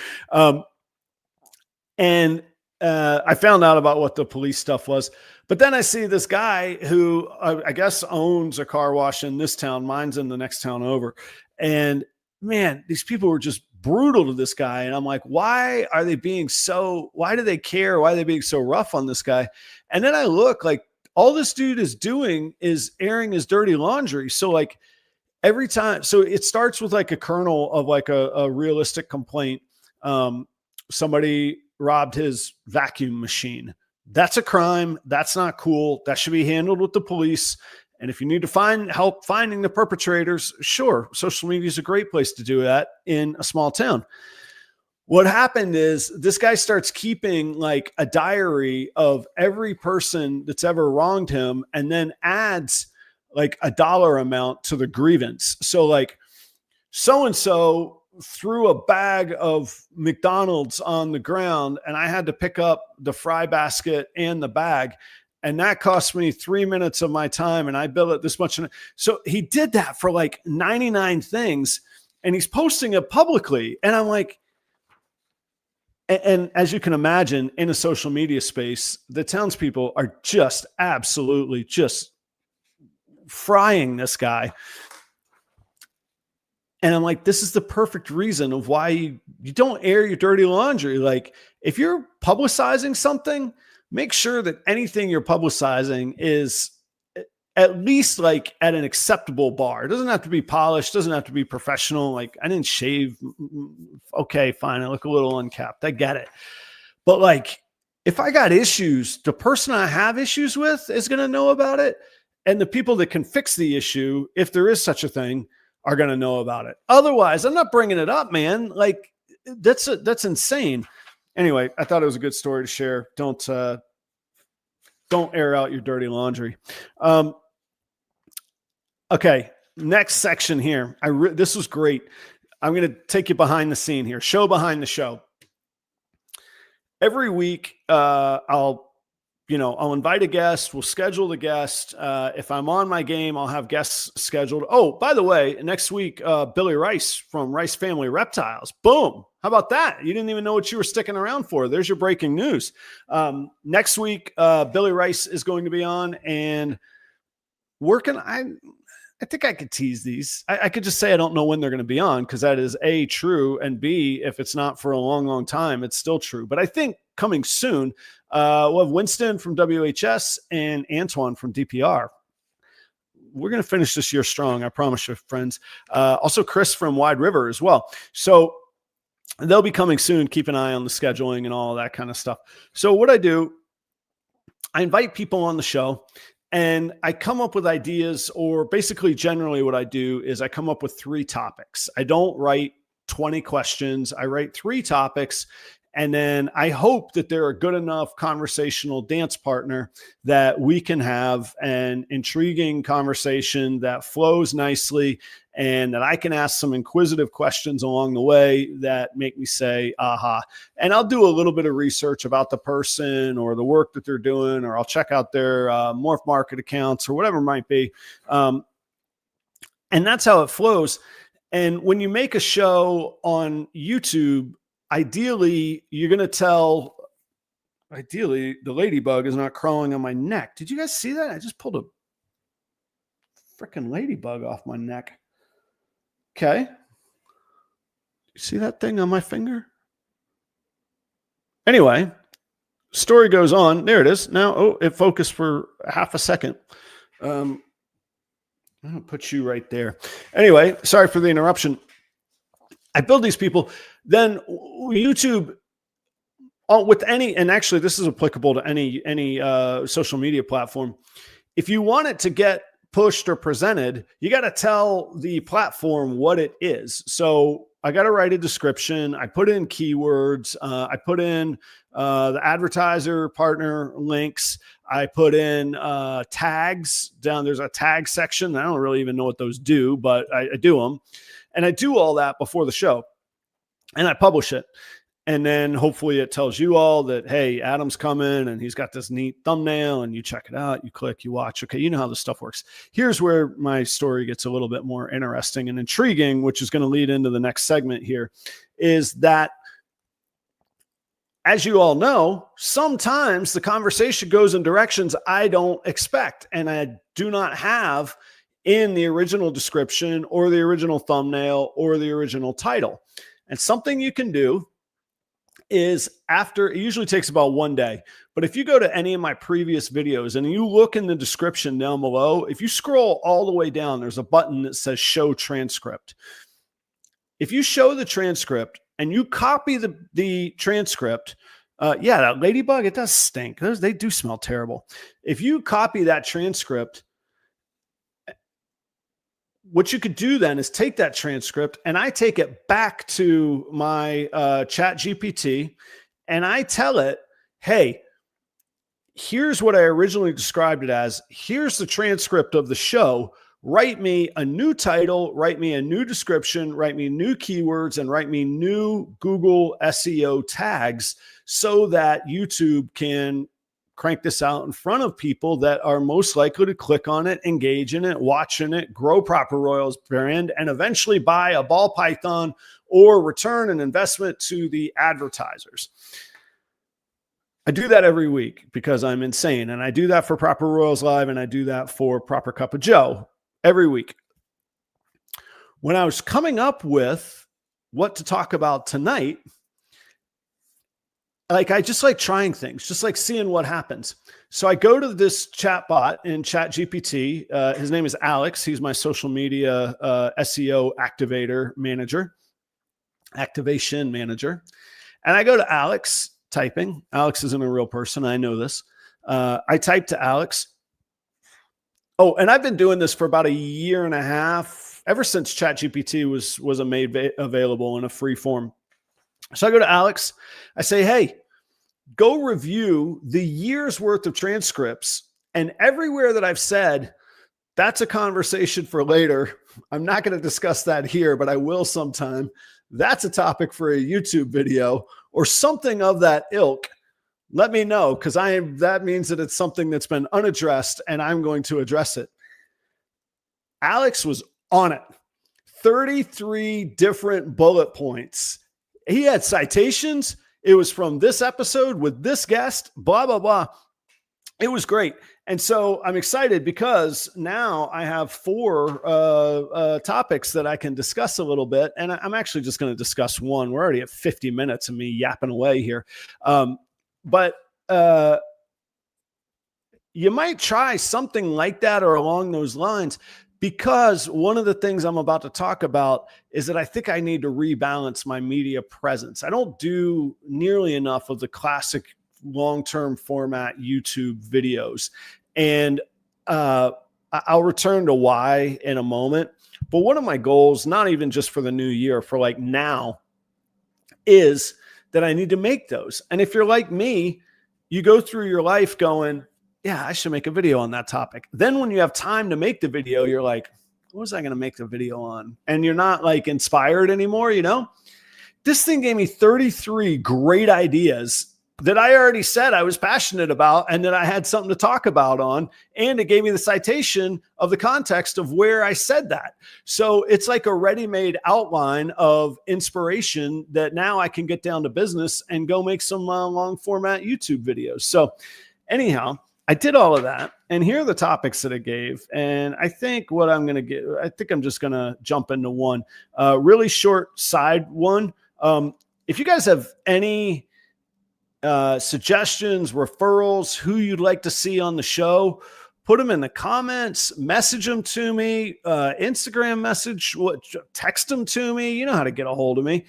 And I found out about what the police stuff was, but then I see this guy who I guess owns a car wash in this town. Mine's in the next town over. And man, these people were just brutal to this guy. And I'm like, why do they care? Why are they being so rough on this guy? And then I look, like, all this dude is doing is airing his dirty laundry. So like every time, so it starts with like a kernel of like a realistic complaint. Somebody robbed his vacuum machine. That's a crime. That's not cool. That should be handled with the police. And if you need to find help finding the perpetrators, sure, social media is a great place to do that in a small town. What happened is this guy starts keeping like a diary of every person that's ever wronged him and then adds like a dollar amount to the grievance. So like so-and-so threw a bag of McDonald's on the ground and I had to pick up the fry basket and the bag. And that cost me 3 minutes of my time and I bill it this much. So he did that for like 99 things and he's posting it publicly. And I'm like, and as you can imagine, in a social media space, the townspeople are just absolutely just frying this guy. And I'm like, this is the perfect reason of why you don't air your dirty laundry. Like if you're publicizing something, make sure that anything you're publicizing is at least like at an acceptable bar. It doesn't have to be polished, doesn't have to be professional. Like I didn't shave. Okay, fine. I look a little uncapped. I get it. But like, if I got issues, the person I have issues with is going to know about it. And the people that can fix the issue, if there is such a thing, are going to know about it. Otherwise, I'm not bringing it up, man. Like that's insane. Anyway, I thought it was a good story to share. Don't air out your dirty laundry. Okay, next section here. This was great. I'm going to take you behind the scene here. Show behind the show. Every week, I'll invite a guest. We'll schedule the guest. If I'm on my game, I'll have guests scheduled. Oh, by the way, next week, Billy Rice from Rice Family Reptiles. Boom. How about that? You didn't even know what you were sticking around for. There's your breaking news. Next week, Billy Rice is going to be on and working. I think I could tease these. I could just say I don't know when they're going to be on because that is A, true, and B, if it's not for a long, long time, it's still true. But I think coming soon, we'll have Winston from WHS and Antoine from DPR. We're going to finish this year strong, I promise you, friends. Also, Chris from Wide River as well. So they'll be coming soon. Keep an eye on the scheduling and all of that kind of stuff. So what I do, I invite people on the show and I come up with ideas, or basically generally what I do is I come up with 3 topics. I don't write 20 questions. I write 3 topics. And then I hope that they're a good enough conversational dance partner that we can have an intriguing conversation that flows nicely and that I can ask some inquisitive questions along the way that make me say, aha. And I'll do a little bit of research about the person or the work that they're doing, or I'll check out their Morph Market accounts or whatever it might be. And that's how it flows. And when you make a show on YouTube, ideally, you're going to tell, the ladybug is not crawling on my neck. Did you guys see that? I just pulled a freaking ladybug off my neck. Okay. You see that thing on my finger? Anyway, story goes on. There it is. Now, it focused for half a second. I'm going to put you right there. Anyway, sorry for the interruption. I build these people. Then YouTube, with any, and actually this is applicable to any social media platform. If you want it to get pushed or presented, you got to tell the platform what it is. So I got to write a description. I put in keywords. I put in the advertiser partner links. I put in tags down. There's a tag section. I don't really even know what those do, but I do them. And I do all that before the show and I publish it. And then hopefully it tells you all that, hey, Adam's coming and he's got this neat thumbnail and you check it out, you click, you watch. Okay, you know how this stuff works. Here's where my story gets a little bit more interesting and intriguing, which is going to lead into the next segment here, is that, as you all know, sometimes the conversation goes in directions I don't expect and I do not have in the original description or the original thumbnail or the original title. And something you can do is, after, it usually takes about 1 day, but if you go to any of my previous videos and you look in the description down below, if you scroll all the way down, there's a button that says show transcript. If you show the transcript and you copy the transcript, yeah, that ladybug, it does stink. They do smell terrible. If you copy that transcript, what you could do then is take that transcript and I take it back to my chat GPT and I tell it, hey, here's what I originally described it as. Here's the transcript of the show. Write me a new title, write me a new description, write me new keywords, and write me new Google SEO tags so that YouTube can crank this out in front of people that are most likely to click on it, engage in it, watch in it, grow Proper Royals brand, and eventually buy a ball python or return an investment to the advertisers. I do that every week because I'm insane. And I do that for Proper Royals Live and I do that for Proper Cup of Joe every week. When I was coming up with what to talk about tonight, I just like trying things, just like seeing what happens. So I go to this chat bot in Chat GPT. His name is Alex. He's my social media SEO activation manager. And I go to Alex typing. Alex isn't a real person. I know this. I type to Alex. Oh, and I've been doing this for about 1.5 years, ever since Chat GPT was made available in a free form. So I go to Alex, I say, hey, go review the year's worth of transcripts. And everywhere that I've said, that's a conversation for later. I'm not going to discuss that here, but I will sometime. That's a topic for a YouTube video or something of that ilk. Let me know, because that means that it's something that's been unaddressed and I'm going to address it. Alex was on it. 33 different bullet points. He had citations. It was from this episode with this guest, blah, blah, blah. It was great. And so I'm excited because now I have 4 topics that I can discuss a little bit. And I'm actually just going to discuss one. We're already at 50 minutes of me yapping away here. But you might try something like that or along those lines. Because one of the things I'm about to talk about is that I think I need to rebalance my media presence. I don't do nearly enough of the classic long-term format YouTube videos. And I'll return to why in a moment. But one of my goals, not even just for the new year, for like now, is that I need to make those. And if you're like me, you go through your life going, yeah, I should make a video on that topic. Then when you have time to make the video, you're like, what was I going to make the video on? And you're not like inspired anymore, you know? This thing gave me 33 great ideas that I already said I was passionate about and that I had something to talk about on. And it gave me the citation of the context of where I said that. So it's like a ready-made outline of inspiration that now I can get down to business and go make some long format YouTube videos. So anyhow, I did all of that, and here are the topics that it gave. And I think what I'm going to get, I think I'm just going to jump into one really short side one. If you guys have any suggestions, referrals, who you'd like to see on the show, put them in the comments, message them to me, Instagram message, text them to me. You know how to get a hold of me.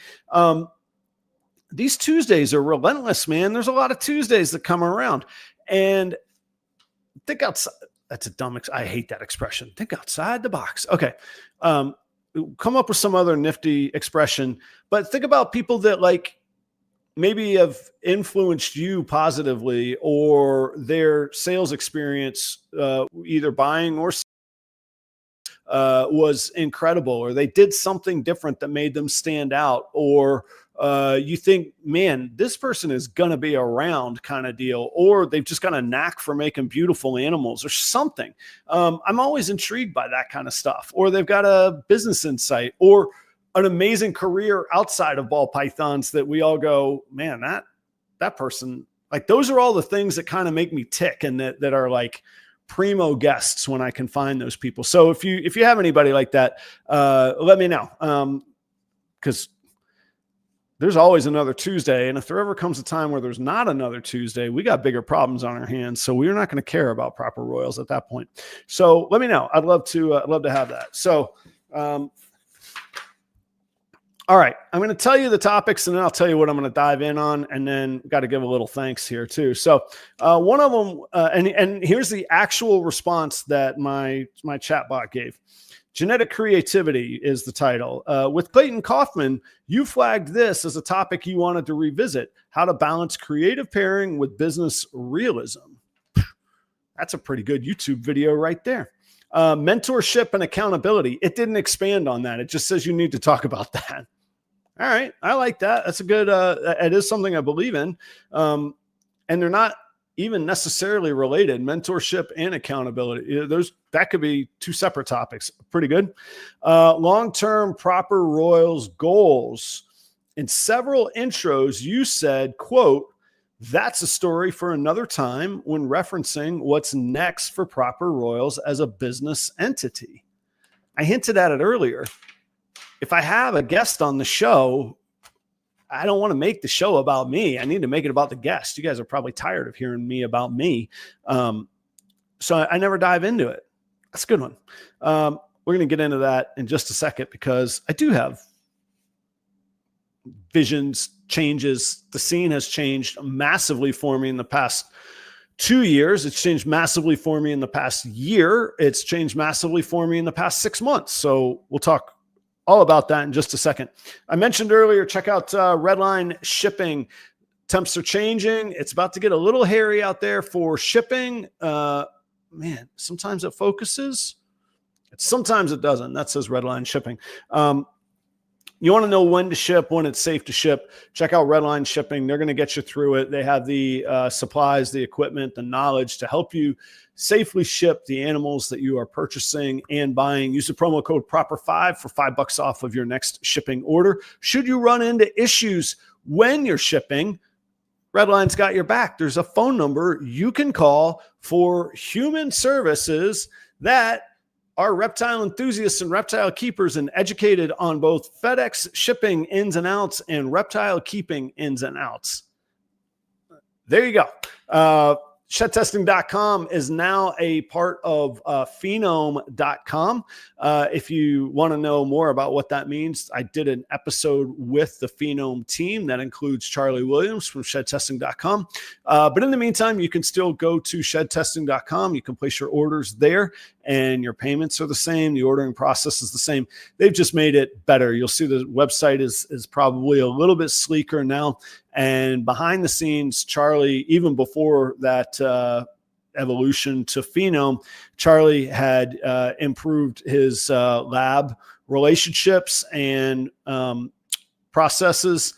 These Tuesdays are relentless, man. There's a lot of Tuesdays that come around, and think outside. that's a dumb, I hate that expression. Think outside the box. Okay. Come up with some other nifty expression, but think about people that like maybe have influenced you positively, or their sales experience, either buying or was incredible, or they did something different that made them stand out, or you think, man, this person is going to be around kind of deal, or they've just got a knack for making beautiful animals or something. I'm always intrigued by that kind of stuff. Or they've got a business insight or an amazing career outside of ball pythons that we all go, man, that person, like, those are all the things that kind of make me tick, and that are like primo guests when I can find those people. So if you have anybody like that, let me know. Cause there's always another Tuesday. And if there ever comes a time where there's not another Tuesday, we got bigger problems on our hands. So we're not going to care about proper royals at that point. So let me know. I'd love to have that. So, all right, I'm going to tell you the topics, and then I'll tell you what I'm going to dive in on, and then got to give a little thanks here too. So one of them, and here's the actual response that my chatbot gave. Genetic creativity is the title. With Clayton Kaufman, you flagged this as a topic you wanted to revisit: how to balance creative pairing with business realism. That's a pretty good YouTube video right there. Mentorship and accountability. It didn't expand on that. It just says you need to talk about that. All right. I like that. That's a good, it is something I believe in. And they're not even necessarily related. Mentorship and accountability. That could be two separate topics. Pretty good. Long-term proper royals goals. In several intros, you said, quote, "That's a story for another time," when referencing what's next for proper royals as a business entity. I hinted at it earlier. If I have a guest on the show, I don't want to make the show about me. I need to make it about the guest. You guys are probably tired of hearing me about me. So I never dive into it. That's a good one. We're going to get into that in just a second, because I do have visions, changes. The scene has changed massively for me in the past 2 years. It's changed massively for me in the past year. It's changed massively for me in the past 6 months. So we'll talk all about that in just a second. I mentioned earlier, check out Redline Shipping. Temps are changing. It's about to get a little hairy out there for shipping. Man, sometimes it focuses. Sometimes it doesn't. That says Redline Shipping. You want to know when to ship, when it's safe to ship, check out Redline Shipping. They're going to get you through it. They have the supplies, the equipment, the knowledge to help you safely ship the animals that you are purchasing and buying. Use the promo code PROPER5 for $5 off of your next shipping order. Should you run into issues when you're shipping, Redline's got your back. There's a phone number you can call for human services that are reptile enthusiasts and reptile keepers and educated on both FedEx shipping ins and outs and reptile keeping ins and outs. There you go. Shedtesting.com is now a part of phenome.com. If you want to know more about what that means, I did an episode with the Phenome team that includes Charlie Williams from shedtesting.com. But in the meantime, you can still go to shedtesting.com. You can place your orders there, and your payments are the same. The ordering process is the same. They've just made it better. You'll see the website is probably a little bit sleeker now. And behind the scenes, Charlie, even before that evolution to Phenome, Charlie had improved his lab relationships and processes,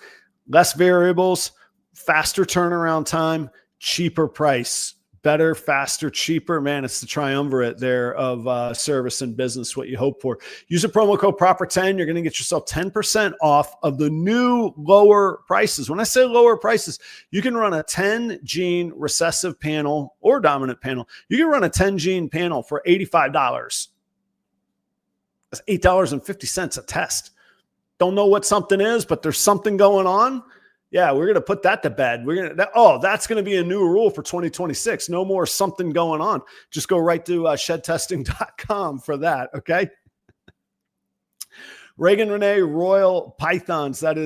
less variables, faster turnaround time, cheaper price. Better, faster, cheaper. Man, it's the triumvirate there of service and business, what you hope for. Use the promo code PROPER10. You're going to get yourself 10% off of the new lower prices. When I say lower prices, you can run a 10-gene recessive panel or dominant panel. You can run a 10-gene panel for $85. That's $8.50 a test. Don't know what something is, but there's something going on. Yeah, we're going to put that to bed. That's going to be a new rule for 2026. No more something going on. Just go right to shedtesting.com for that, okay? Reagan Renee Royal Pythons. That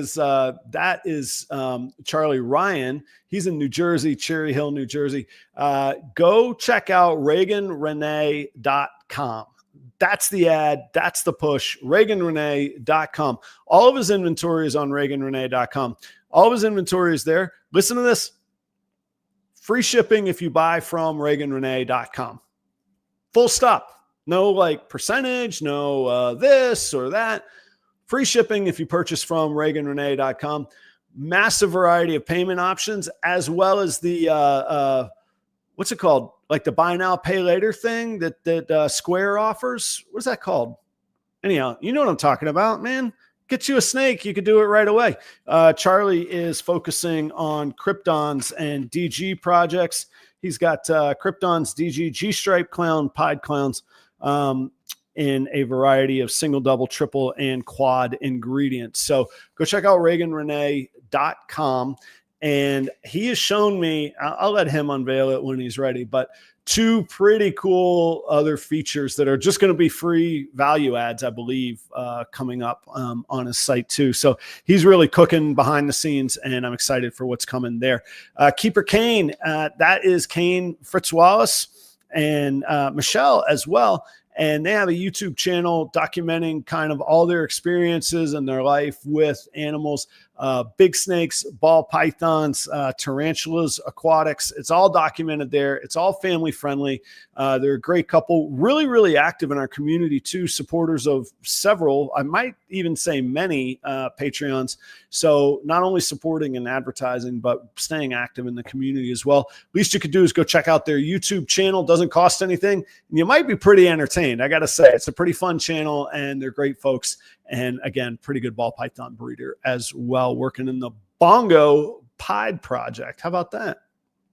is Charlie Ryan. He's in New Jersey, Cherry Hill, New Jersey. Go check out ReaganRenee.com. That's the ad. That's the push. ReaganRenee.com. All of his inventory is on ReaganRenee.com. All of his inventory is there. Listen to this. Free shipping if you buy from ReaganRenee.com. Full stop. No like percentage, no this or that. Free shipping if you purchase from ReaganRenee.com. Massive variety of payment options, as well as the what's it called? Like the buy now, pay later thing that Square offers. What's that called? Anyhow, you know what I'm talking about, man. Get you a snake. You could do it right away. Charlie is focusing on Kryptons and DG projects. He's got Kryptons, DG, G-stripe clown, pied clowns in a variety of single, double, triple, and quad ingredients. So go check out ReaganRenee.com. And he has shown me, I'll let him unveil it when he's ready, but two pretty cool other features that are just going to be free value adds, I believe, coming up on his site too. So he's really cooking behind the scenes, and I'm excited for what's coming there. Keeper Kane, that is Kane, Fritz Wallace, and Michelle as well. And they have a YouTube channel documenting kind of all their experiences and their life with animals, big snakes, ball pythons, tarantulas, aquatics. It's all documented there. It's all family friendly. They're a great couple, really, really active in our community too, supporters of several, I might even say many Patreons. So not only supporting and advertising, but staying active in the community as well. Least you could do is go check out their YouTube channel. Doesn't cost anything. And you might be pretty entertained. I got to say, it's a pretty fun channel, and they're great folks. And again, pretty good ball python breeder as well, working in the Bongo Pied project. How about that?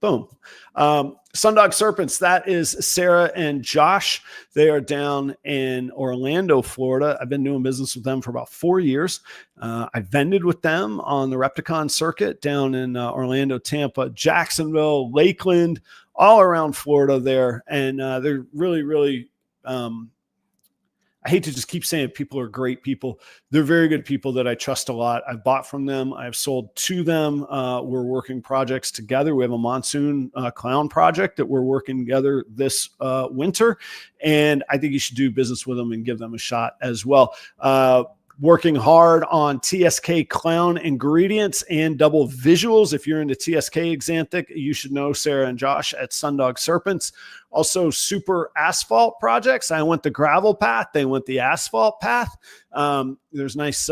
Boom. Sundog Serpents, that is Sarah and Josh. They are down in Orlando, Florida. I've been doing business with them for about 4 years. I vended with them on the Repticon circuit down in Orlando, Tampa, Jacksonville, Lakeland, all around Florida there. And they're really, really I hate to just keep saying people are great people. They're very good people that I trust a lot. I've bought from them. I've sold to them. We're working projects together. We have a monsoon clown project that we're working together this winter. And I think you should do business with them and give them a shot as well. Working hard on TSK clown ingredients and double visuals. If you're into TSK Xanthic, you should know Sarah and Josh at Sundog Serpents. Also, super asphalt projects. I went the gravel path. They went the asphalt path. There's nice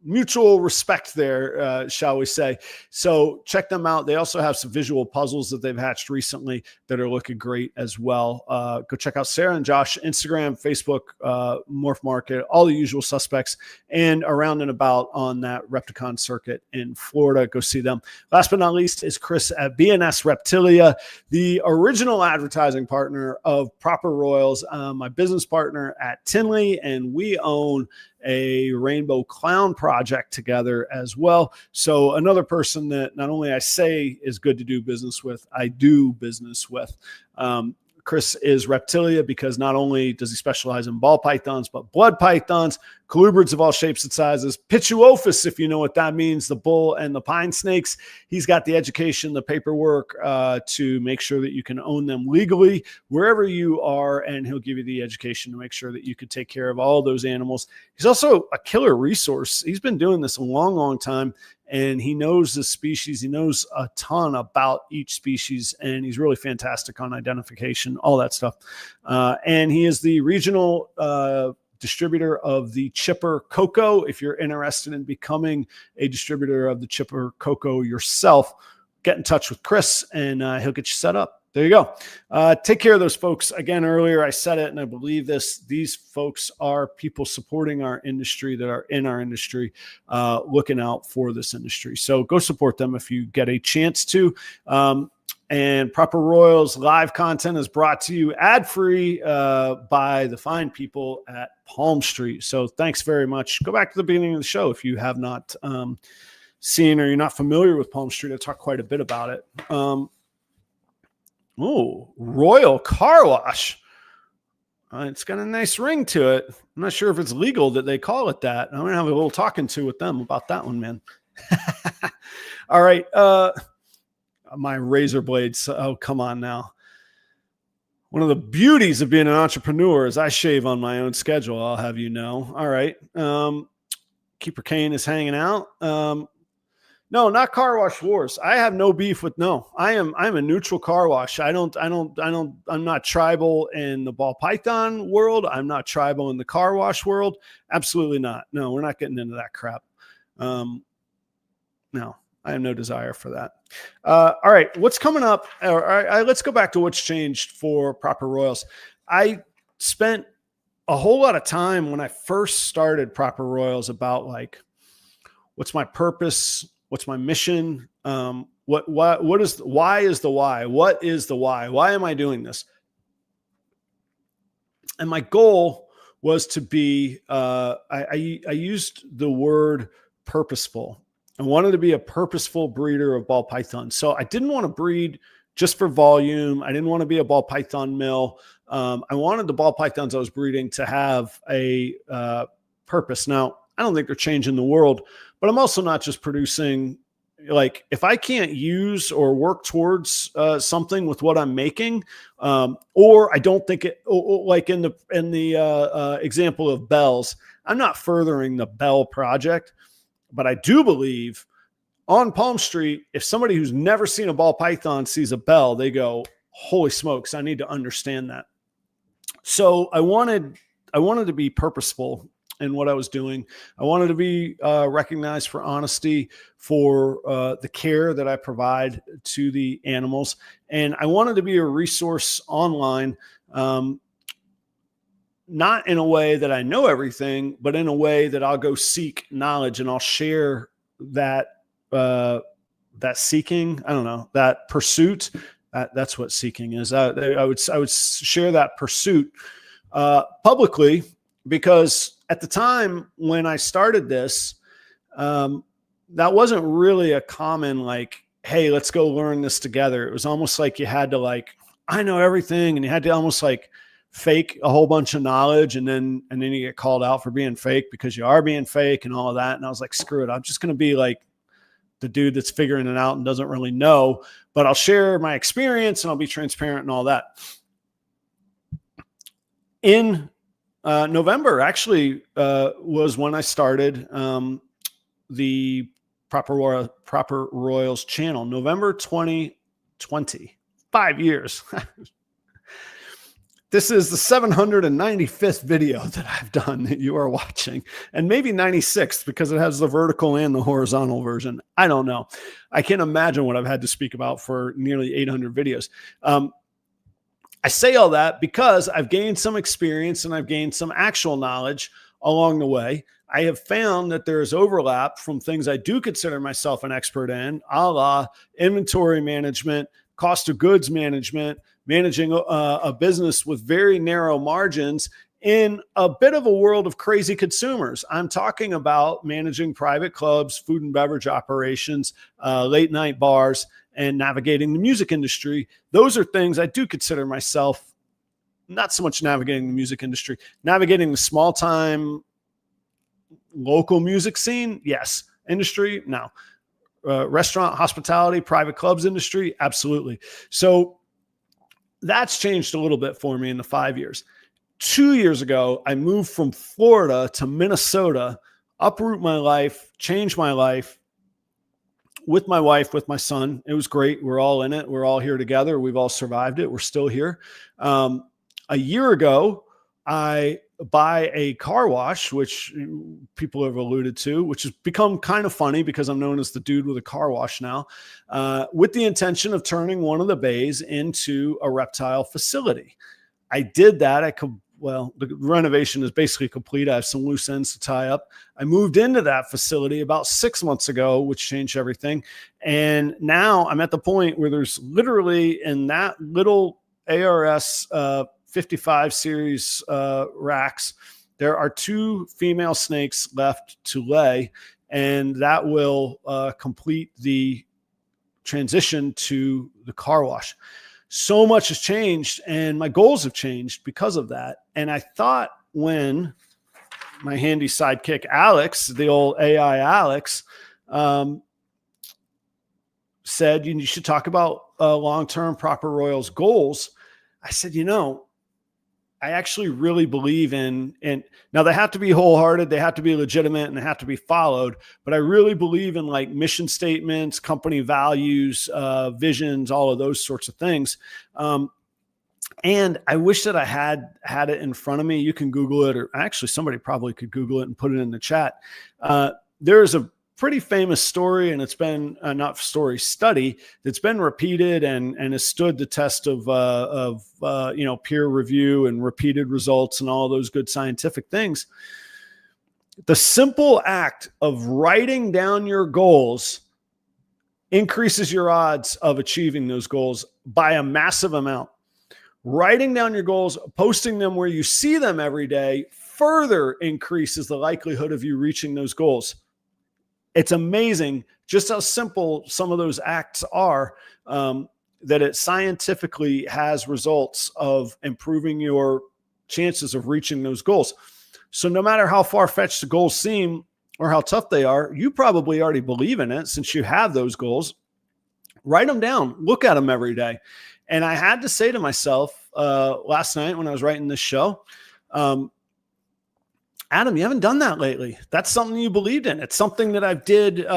mutual respect there, shall we say. So check them out. They also have some visual puzzles that they've hatched recently that are looking great as well. Go check out Sarah and Josh, Instagram, Facebook, Morph Market, all the usual suspects, and around and about on that Repticon circuit in Florida. Go see them. Last but not least is Chris at BNS Reptilia, the original advertising partner of Proper Royals, my business partner at Tinley, and we own a rainbow clown project together as well. So another person that not only I say is good to do business with, I do business with. Chris is Reptilia because not only does he specialize in ball pythons, but blood pythons, colubrids of all shapes and sizes, Pituophis, if you know what that means, the bull and the pine snakes. He's got the education, the paperwork to make sure that you can own them legally wherever you are, and he'll give you the education to make sure that you can take care of all those animals. He's also a killer resource. He's been doing this a long, long time, and he knows the species. He knows a ton about each species, and he's really fantastic on identification, all that stuff. And he is the regional distributor of the Chipper Cocoa. If you're interested in becoming a distributor of the Chipper Cocoa yourself, get in touch with Chris, and he'll get you set up. There you go. Take care of those folks. Again, earlier I said it, and I believe this. These folks are people supporting our industry, that are in our industry, looking out for this industry. So go support them if you get a chance to. And Proper Royals live content is brought to you ad-free by the fine people at PalmStreet. So thanks very much. Go back to the beginning of the show if you have not seen or you're not familiar with PalmStreet. I talked quite a bit about it. Royal Car Wash. It's got a nice ring to it. I'm not sure if it's legal that they call it that. I'm going to have a little talking to with them about that one, man. All right. My razor blades. Oh, come on now. One of the beauties of being an entrepreneur is I shave on my own schedule. I'll have you know. All right. Keeper Kane is hanging out. No, not car wash wars. I have no beef with I'm a neutral car wash. I'm not tribal in the ball python world. I'm not tribal in the car wash world. Absolutely not. No, we're not getting into that crap. No, I have no desire for that. All right. What's coming up? All right, let's go back to what's changed for Proper Royals. I spent a whole lot of time when I first started Proper Royals about like, what's my purpose? What's my mission? Why is the why? What is the why? Why am I doing this? And my goal was to be, I used the word purposeful. I wanted to be a purposeful breeder of ball pythons. So I didn't want to breed just for volume. I didn't want to be a ball python mill. I wanted the ball pythons I was breeding to have a purpose. Now, I don't think they're changing the world, but I'm also not just producing, like, if I can't use or work towards something with what I'm making, or I don't think it, like in the example of bells, I'm not furthering the bell project, but I do believe on PalmStreet, if somebody who's never seen a ball python sees a bell, they go, holy smokes, I need to understand that. So I wanted to be purposeful in what I was doing. I wanted to be recognized for honesty, for the care that I provide to the animals. And I wanted to be a resource online, not in a way that I know everything, but in a way that I'll go seek knowledge and I'll share that, that seeking, I don't know, that pursuit. That's what seeking is. I would share that pursuit publicly, because at the time when I started this, that wasn't really a common, like, hey, let's go learn this together. It was almost like you had to, like, I know everything, and you had to almost like fake a whole bunch of knowledge, and then you get called out for being fake because you are being fake and all of that. And I was like, screw it. I'm just going to be like the dude that's figuring it out and doesn't really know, but I'll share my experience and I'll be transparent and all that. In November actually was when I started the Proper Royals channel. November 2020, 5 years. This is the 795th video that I've done that you are watching, and maybe 96th because it has the vertical and the horizontal version. I don't know. I can't imagine what I've had to speak about for nearly 800 videos. I say all that because I've gained some experience and I've gained some actual knowledge along the way. I have found that there is overlap from things I do consider myself an expert in, a la inventory management, cost of goods management, managing a business with very narrow margins in a bit of a world of crazy consumers. I'm talking about managing private clubs, food and beverage operations, late night bars, and navigating the music industry. Those are things I do consider myself, not so much navigating the music industry, navigating the small time local music scene. Yes. Industry. No. Restaurant, hospitality, private clubs industry. Absolutely. So that's changed a little bit for me in the 5 years. 2 years ago, I moved from Florida to Minnesota, uproot my life, change my life with my wife, with my son. It was great. We're all in it. We're all here together. We've all survived it. We're still here. A year ago, I buy a car wash, which people have alluded to, which has become kind of funny because I'm known as the dude with a car wash now, with the intention of turning one of the bays into a reptile facility. I did that. The renovation is basically complete. I have some loose ends to tie up. I moved into that facility about 6 months ago, which changed everything. And now I'm at the point where there's literally in that little ARS 55 series racks, there are 2 female snakes left to lay, and that will complete the transition to the car wash. so much has changed and my goals have changed because of that. And I thought when my handy sidekick, Alex, the old AI Alex, said, you should talk about long-term proper Royals goals. I said, I actually really believe in now they have to be wholehearted, they have to be legitimate, and they have to be followed. But I really believe in like mission statements, company values, visions, all of those sorts of things. And I wish that I had it in front of me. You can Google it, or actually somebody probably could Google it and put it in the chat. There's a pretty famous story, and it's been study that's been repeated and has stood the test of peer review and repeated results and all those good scientific things. The simple act of writing down your goals increases your odds of achieving those goals by a massive amount. Writing down your goals, posting them where you see them every day, further increases the likelihood of you reaching those goals. It's amazing just how simple some of those acts are, that it scientifically has results of improving your chances of reaching those goals. So no matter how far-fetched the goals seem or how tough they are, you probably already believe in it since you have those goals. Write them down. Look at them every day. And I had to say to myself last night when I was writing this show, Adam, you haven't done that lately. That's something you believed in. It's something that I did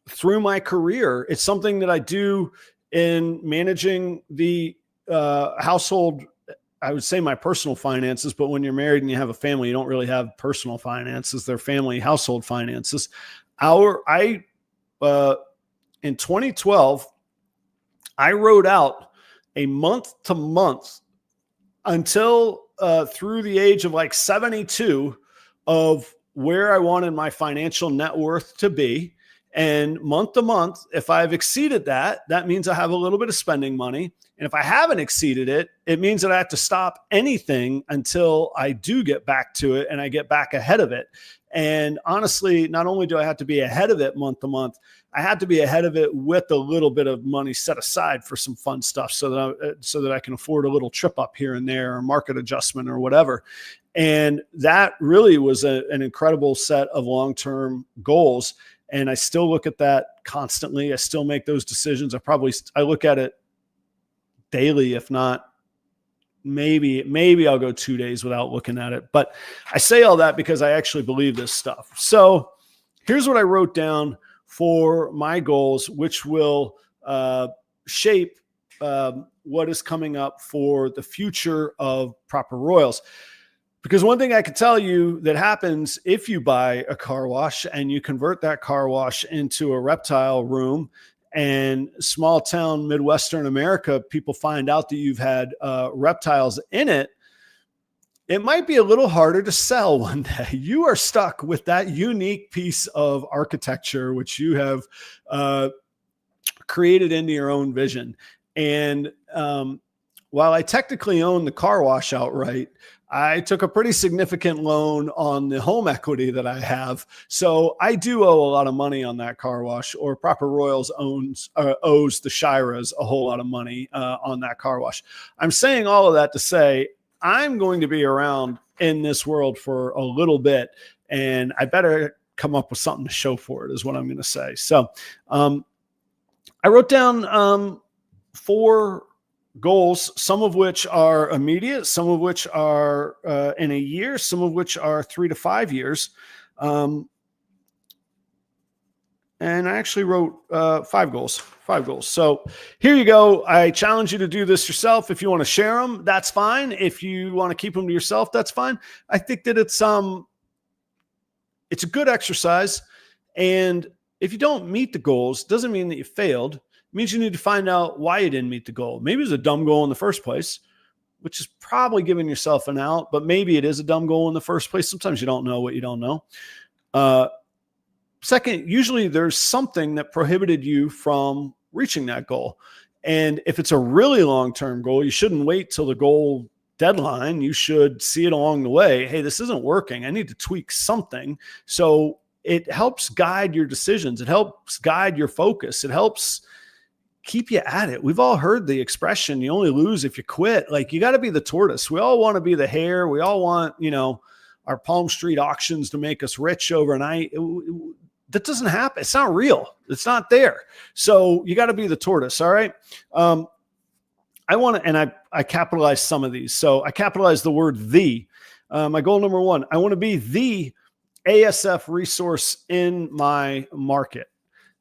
through my career. It's something that I do in managing the household. I would say my personal finances, but when you're married and you have a family, you don't really have personal finances. They're family household finances. In 2012, I wrote out a month to month until through the age of like 72 of where I wanted my financial net worth to be. And month to month, if I've exceeded that, that means I have a little bit of spending money. And if I haven't exceeded it, it means that I have to stop anything until I do get back to it and I get back ahead of it. And honestly, not only do I have to be ahead of it month to month, I had to be ahead of it with a little bit of money set aside for some fun stuff so that I can afford a little trip up here and there or market adjustment or whatever. And that really was an incredible set of long-term goals. And I still look at that constantly. I still make those decisions. I look at it daily, if not maybe I'll go 2 days without looking at it. But I say all that because I actually believe this stuff. So here's what I wrote down for my goals, which will shape what is coming up for the future of Proper Royals. Because one thing I can tell you that happens if you buy a car wash and you convert that car wash into a reptile room, and small town Midwestern America, people find out that you've had reptiles in it, it might be a little harder to sell one day. You are stuck with that unique piece of architecture, which you have created into your own vision. And while I technically own the car wash outright, I took a pretty significant loan on the home equity that I have. So I do owe a lot of money on that car wash, or Proper Royals owes the Shiras a whole lot of money on that car wash. I'm saying all of that to say I'm going to be around in this world for a little bit, and I better come up with something to show for it is what I'm going to say. So I wrote down 4 goals, some of which are immediate, some of which are in a year, some of which are 3 to 5 years. And I actually wrote 5 goals. So here you go. I challenge you to do this yourself. If you want to share them, that's fine. If you want to keep them to yourself, that's fine. I think that it's a good exercise. And if you don't meet the goals, doesn't mean that you failed. It means you need to find out why you didn't meet the goal. Maybe it was a dumb goal in the first place, which is probably giving yourself an out, but maybe it is a dumb goal in the first place. Sometimes you don't know what you don't know. Second, usually there's something that prohibited you from reaching that goal. And if it's a really long-term goal, you shouldn't wait till the goal deadline. You should see it along the way. Hey, this isn't working. I need to tweak something. So it helps guide your decisions. It helps guide your focus. It helps keep you at it. We've all heard the expression, you only lose if you quit. Like, you got to be the tortoise. We all want to be the hare. We all want, our PalmStreet auctions to make us rich overnight. That doesn't happen. It's not real. It's not there. So you got to be the tortoise. All right. I want to, and I capitalized some of these. So I capitalized the word the. My goal number one, I want to be the ASF resource in my market.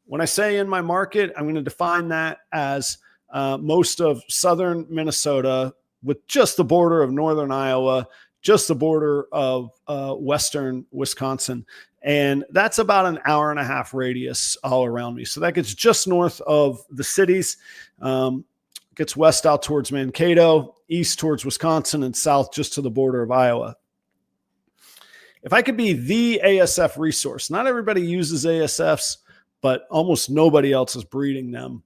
When I say in my market, I'm going to define that as most of southern Minnesota with just the border of northern Iowa, just the border of western Wisconsin. And that's about an hour and a half radius all around me. So that gets just north of the cities, gets west out towards Mankato, east towards Wisconsin, and south just to the border of Iowa. If I could be the ASF resource, not everybody uses ASFs, but almost nobody else is breeding them.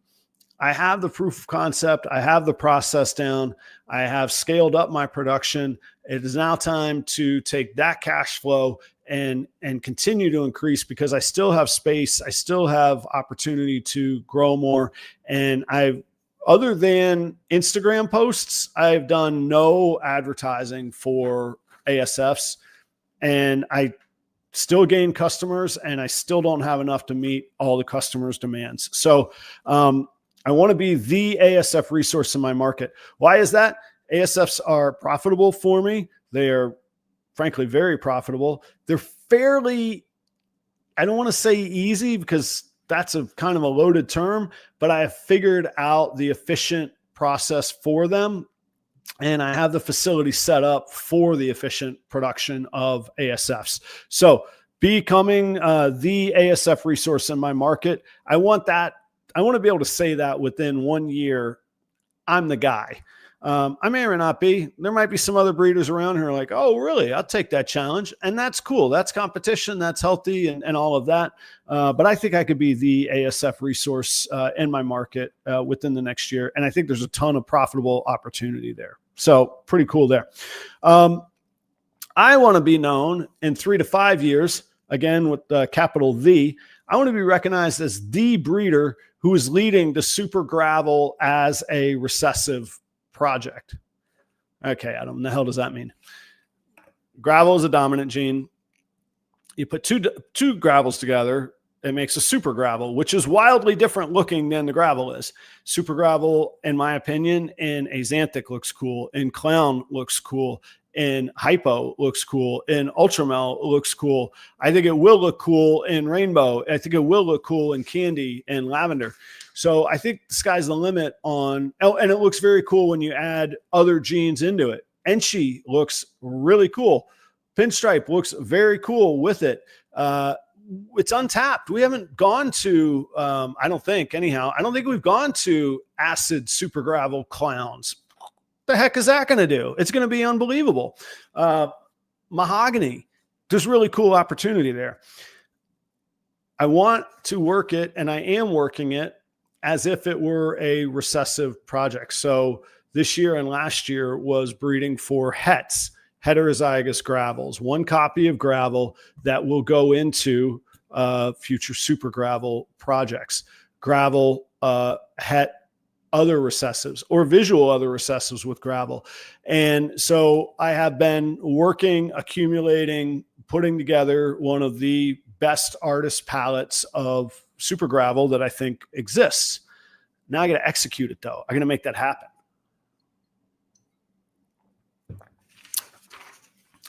I have the proof of concept. I have the process down. I have scaled up my production. It is now time to take that cash flow and continue to increase, because I still have space. I still have opportunity to grow more. And other than Instagram posts, I've done no advertising for ASFs, and I still gain customers, and I still don't have enough to meet all the customers' demands. So I want to be the ASF resource in my market. Why is that? ASFs are profitable for me. They are, frankly, very profitable. They're fairly, I don't want to say easy, because that's a kind of a loaded term, but I have figured out the efficient process for them. And I have the facility set up for the efficient production of ASFs. So becoming the ASF resource in my market, I want to be able to say that within 1 year, I'm the guy. I may or not be. There might be some other breeders around who are like, oh, really? I'll take that challenge. And that's cool. That's competition. That's healthy and all of that. But I think I could be the ASF resource in my market within the next year. And I think there's a ton of profitable opportunity there. So pretty cool there. I want to be known in 3 to 5 years, again, with the capital The, I want to be recognized as the breeder who is leading the super gravel as a recessive project. Okay, Adam, the hell does that mean? Gravel is a dominant gene. You put two gravels together, it makes a super gravel, which is wildly different looking than the gravel is. Super gravel, in my opinion, in Axanthic looks cool, in Clown looks cool, in Hypo looks cool, in Ultramel looks cool. I think it will look cool in Rainbow. I think it will look cool in Candy and Lavender. So I think the sky's the limit on, and it looks very cool when you add other genes into it. Enchi looks really cool. Pinstripe looks very cool with it. It's untapped. We haven't gone to, I don't think we've gone to acid super gravel clowns. The heck is that going to do? It's going to be unbelievable. Mahogany, there's really cool opportunity there. I want to work it, and I am working it as if it were a recessive project. So this year and last year was breeding for hets, heterozygous gravels, one copy of gravel that will go into future super gravel projects. Gravel, het, other recessives, or visual other recessives with gravel. And so I have been working, accumulating, putting together one of the best artist palettes of super gravel that I think exists. Now I got to execute it, though. I'm going to make that happen.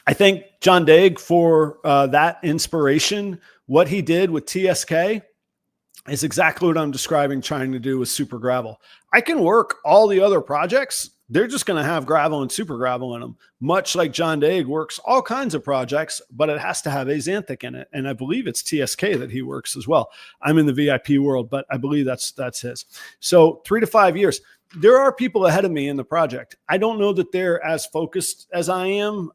I thank John Daig for that inspiration. What he did with TSK is exactly what I'm describing trying to do with super gravel. I can work all the other projects. They're just going to have gravel and super gravel in them, much like John Daig works all kinds of projects, but it has to have Axanthic in it. And I believe it's TSK that he works as well. I'm in the VIP world, but I believe that's his. So 3 to 5 years. There are people ahead of me in the project. I don't know that they're as focused as I am.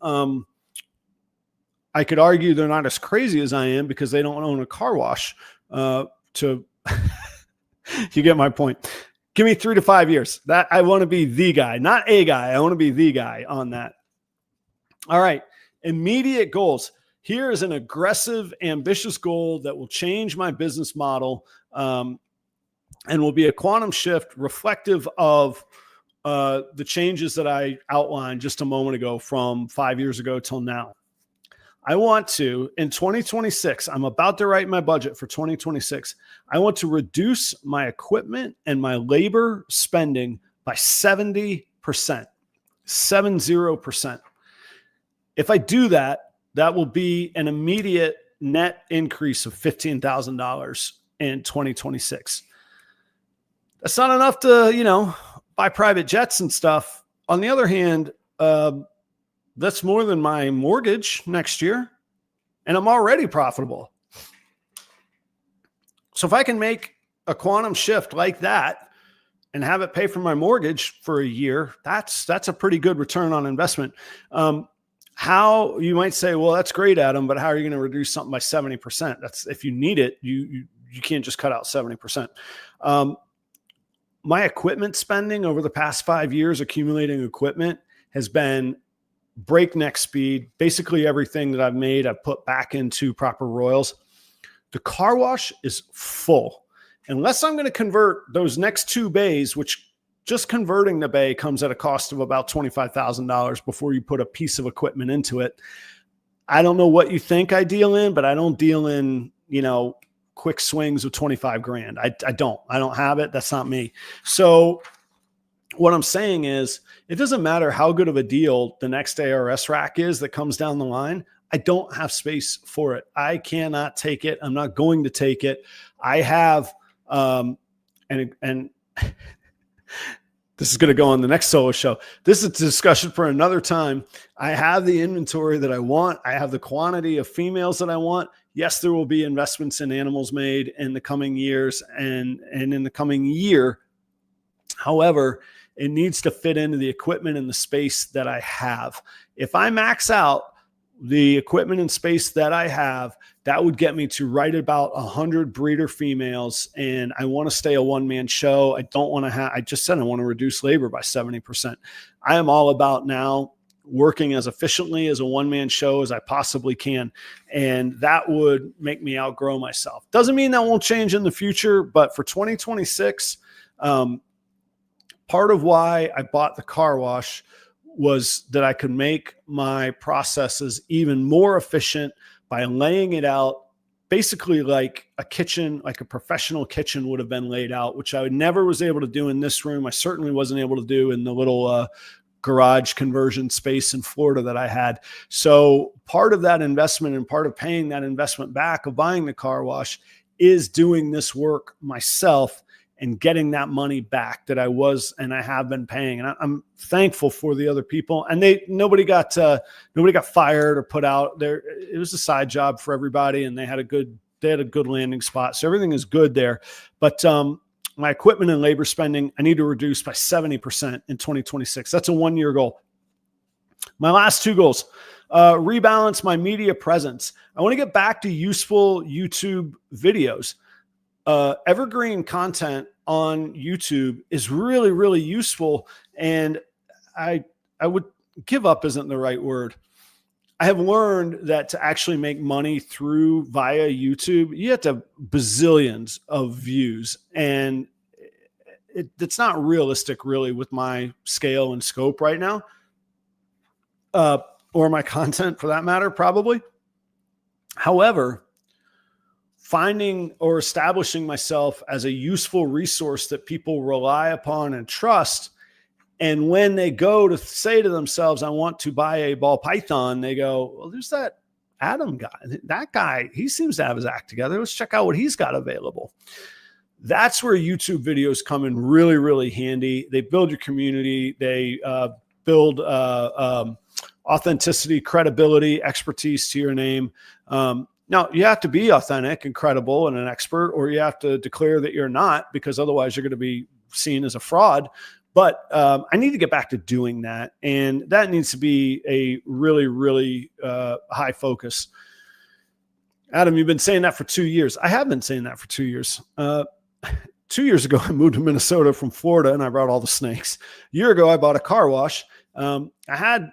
I could argue they're not as crazy as I am because they don't own a car wash. You get my point. Give me 3 to 5 years. That I want to be the guy, not a guy. I want to be the guy on that. All right. Immediate goals. Here is an aggressive, ambitious goal that will change my business model. and will be a quantum shift reflective of the changes that I outlined just a moment ago from 5 years ago till now. I want to, in 2026, I'm about to write my budget for 2026. I want to reduce my equipment and my labor spending by 70%, 70%. If I do that, that will be an immediate net increase of $15,000 in 2026. That's not enough to, buy private jets and stuff. On the other hand, that's more than my mortgage next year, and I'm already profitable. So if I can make a quantum shift like that and have it pay for my mortgage for a year, that's a pretty good return on investment. How you might say, well, that's great, Adam, but how are you going to reduce something by 70%? That's if you need it, you can't just cut out 70%. My equipment spending over the past 5 years, accumulating equipment, has been breakneck speed. Basically everything that I've made, I've put back into proper royals. The car wash is full. Unless I'm going to convert those next 2 bays, which just converting the bay comes at a cost of about $25,000 before you put a piece of equipment into it. I don't know what you think I deal in, but I don't deal in, quick swings of 25 grand. I don't have it. That's not me. So what I'm saying is, it doesn't matter how good of a deal the next ARS rack is that comes down the line. I don't have space for it. I cannot take it. I'm not going to take it. I have, and this is going to go on the next solo show. This is a discussion for another time. I have the inventory that I want. I have the quantity of females that I want. Yes, there will be investments in animals made in the coming years and in the coming year. However, it needs to fit into the equipment and the space that I have. If I max out the equipment and space that I have, that would get me to right about 100 breeder females. And I want to stay a one-man show. I don't want to I just said I want to reduce labor by 70%. I am all about now working as efficiently as a one-man show as I possibly can. And that would make me outgrow myself. Doesn't mean that won't change in the future, but for 2026, part of why I bought the car wash was that I could make my processes even more efficient by laying it out basically like a kitchen, like a professional kitchen would have been laid out, which I never was able to do in this room. I certainly wasn't able to do in the little garage conversion space in Florida that I had. So part of that investment and part of paying that investment back of buying the car wash is doing this work myself and getting that money back that I was and I have been paying. And I'm thankful for the other people. And nobody got fired or put out there. It was a side job for everybody, and they had a good landing spot. So everything is good there. But my equipment and labor spending, I need to reduce by 70% in 2026. That's a 1-year goal. My last 2 goals, rebalance my media presence. I want to get back to useful YouTube videos. Evergreen content on YouTube is really, really useful. And I would give up isn't the right word. I have learned that to actually make money via YouTube, you have to have bazillions of views, and it's not realistic really with my scale and scope right now, or my content for that matter, probably. However, finding or establishing myself as a useful resource that people rely upon and trust. And when they go to say to themselves, I want to buy a ball python, they go, well, there's that Adam guy. That guy, he seems to have his act together. Let's check out what he's got available. That's where YouTube videos come in really, really handy. They build your community. They build authenticity, credibility, expertise to your name. Now, you have to be authentic and credible and an expert, or you have to declare that you're not, because otherwise you're going to be seen as a fraud. But I need to get back to doing that. And that needs to be a really, really high focus. Adam, you've been saying that for 2 years. I have been saying that for 2 years. 2 years ago, I moved to Minnesota from Florida, and I brought all the snakes. A year ago, I bought a car wash. I had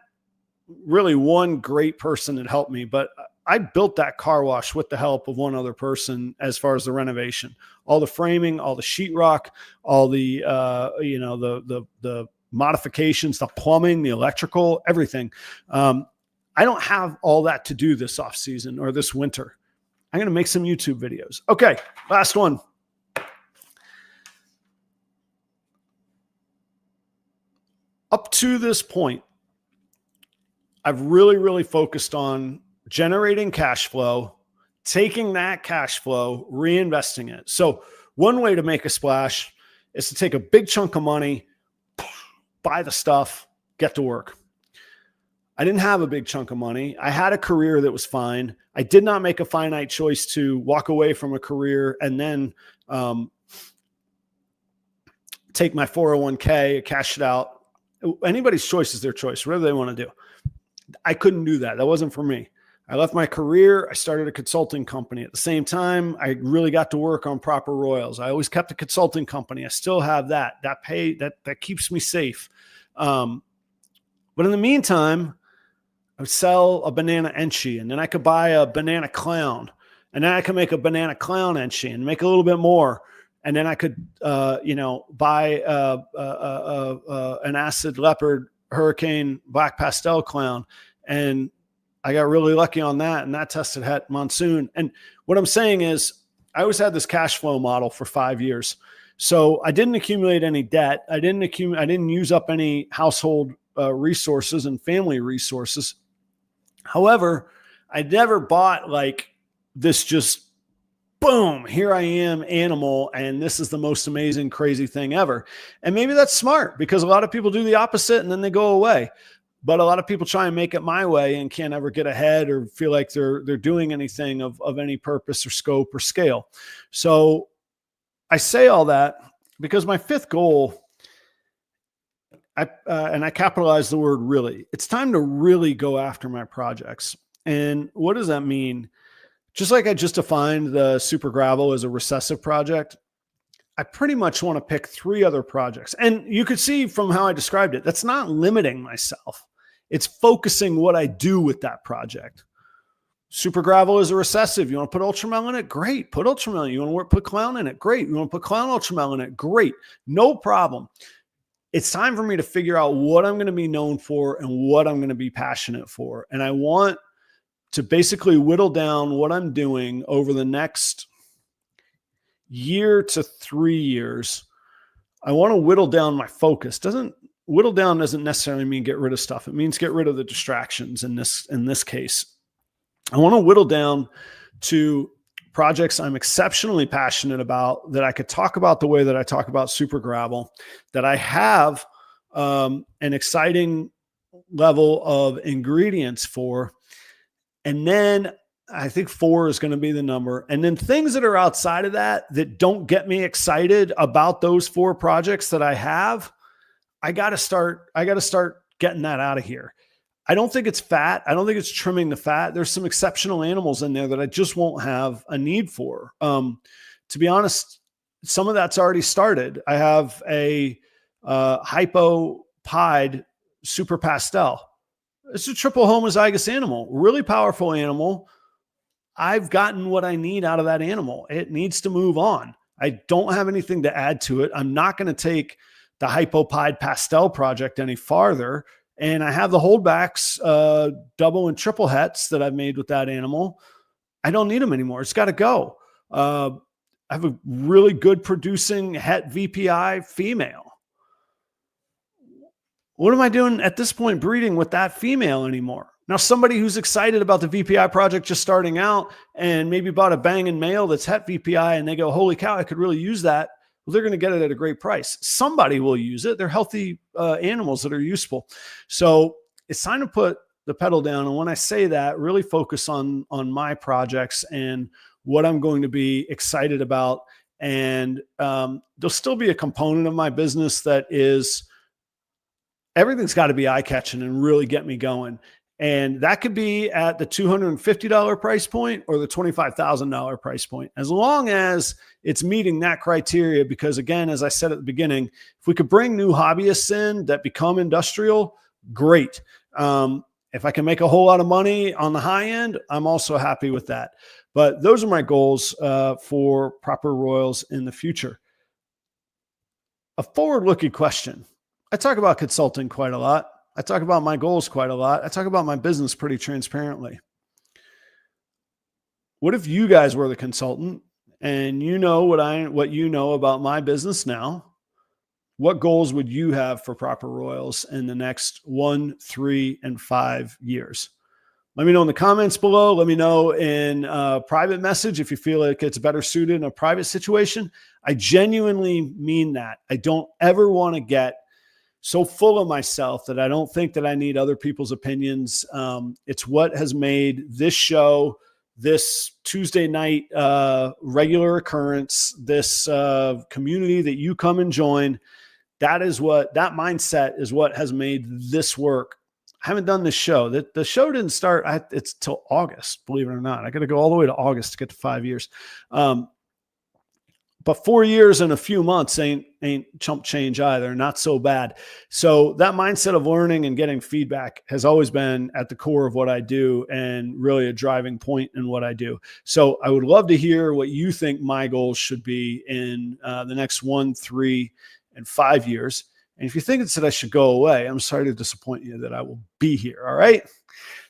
really one great person that helped me, but I built that car wash with the help of one other person as far as the renovation, all the framing, all the sheetrock, all the, the modifications, the plumbing, the electrical, everything. I don't have all that to do this off season or this winter. I'm going to make some YouTube videos. Okay. Last one. Up to this point, I've really focused on generating cash flow, taking that cash flow, reinvesting it. So one way to make a splash is to take a big chunk of money, buy the stuff, get to work. I didn't have a big chunk of money. I had a career that was fine. I did not make a finite choice to walk away from a career and then take my 401k, cash it out. Anybody's choice is their choice, whatever they want to do. I couldn't do that. That wasn't for me. I left my career. I started a consulting company. At the same time, I really got to work on proper royals. I always kept a consulting company. I still have that. That pay, that keeps me safe. But in the meantime, I would sell a banana enchi, and then I could buy a banana clown, and then I could make a banana clown enchi and make a little bit more. And then I could, buy an acid leopard hurricane black pastel clown. And I got really lucky on that. And that tested het monsoon. And what I'm saying is I always had this cash flow model for 5 years. So I didn't accumulate any debt. I didn't use up any household resources and family resources. However, I never bought like this just boom, here I am, animal, and this is the most amazing, crazy thing ever. And maybe that's smart because a lot of people do the opposite and then they go away. But a lot of people try and make it my way and can't ever get ahead or feel like they're doing anything of any purpose or scope or scale. So I say all that because my fifth goal, and I capitalize the word really, it's time to really go after my projects. And what does that mean? Just like I just defined the super gravel as a recessive project, I pretty much want to pick 3 other projects. And you could see from how I described it, that's not limiting myself. It's focusing what I do with that project. Super gravel is a recessive. You want to put ultramel in it? Great. Put ultramel. You want to put clown in it? Great. You want to put clown ultramel in it? Great. No problem. It's time for me to figure out what I'm going to be known for and what I'm going to be passionate for. And I want to basically whittle down what I'm doing over the next year to 3 years. I want to whittle down my focus. Whittle down doesn't necessarily mean get rid of stuff. It means get rid of the distractions in this case. I want to whittle down to projects I'm exceptionally passionate about, that I could talk about the way that I talk about super gravel, that I have an exciting level of ingredients for. And then I think 4 is going to be the number. And then things that are outside of that don't get me excited about those 4 projects that I have, I got to start getting that out of here. I don't think it's fat. I don't think it's trimming the fat. There's some exceptional animals in there that I just won't have a need for. To be honest, some of that's already started. I have a hypo-pied super pastel. It's a triple homozygous animal, really powerful animal. I've gotten what I need out of that animal. It needs to move on. I don't have anything to add to it. I'm not going to take the hypo-pied pastel project any farther. And I have the holdbacks, double and triple hets that I've made with that animal. I don't need them anymore. It's got to go. I have a really good producing het VPI female. What am I doing at this point breeding with that female anymore? Now, somebody who's excited about the VPI project just starting out and maybe bought a banging male that's het VPI and they go, holy cow, I could really use that. Well, they're going to get it at a great price. Somebody will use it. They're healthy animals that are useful. So it's time to put the pedal down. And when I say that, really focus on my projects and what I'm going to be excited about. And there'll still be a component of my business that is, everything's got to be eye-catching and really get me going. And that could be at the $250 price point or the $25,000 price point, as long as it's meeting that criteria. Because again, as I said at the beginning, if we could bring new hobbyists in that become industrial, great. If If I can make a whole lot of money on the high end, I'm also happy with that. But those are my goals for Proper Royals in the future. A forward-looking question. I talk about consulting quite a lot. I talk about my goals quite a lot. I talk about my business pretty transparently. What if you guys were the consultant and you know what you know about my business now? What goals would you have for Proper Royals in the next 1, 3, and 5 years? Let me know in the comments below. Let me know in a private message if you feel like it's better suited in a private situation. I genuinely mean that. I don't ever want to get so full of myself that I don't think that I need other people's opinions. It's what has made this show, this Tuesday night regular occurrence, this community that you come and join. That mindset is what has made this work. I haven't done this show. The show didn't start. It's till August, believe it or not. I got to go all the way to August to get to 5 years. But 4 years and a few months ain't chump change either. Not so bad. So that mindset of learning and getting feedback has always been at the core of what I do and really a driving point in what I do. So I would love to hear what you think my goals should be in the next 1, 3, and 5 years. And if you think it's that I should go away, I'm sorry to disappoint you that I will be here. All right.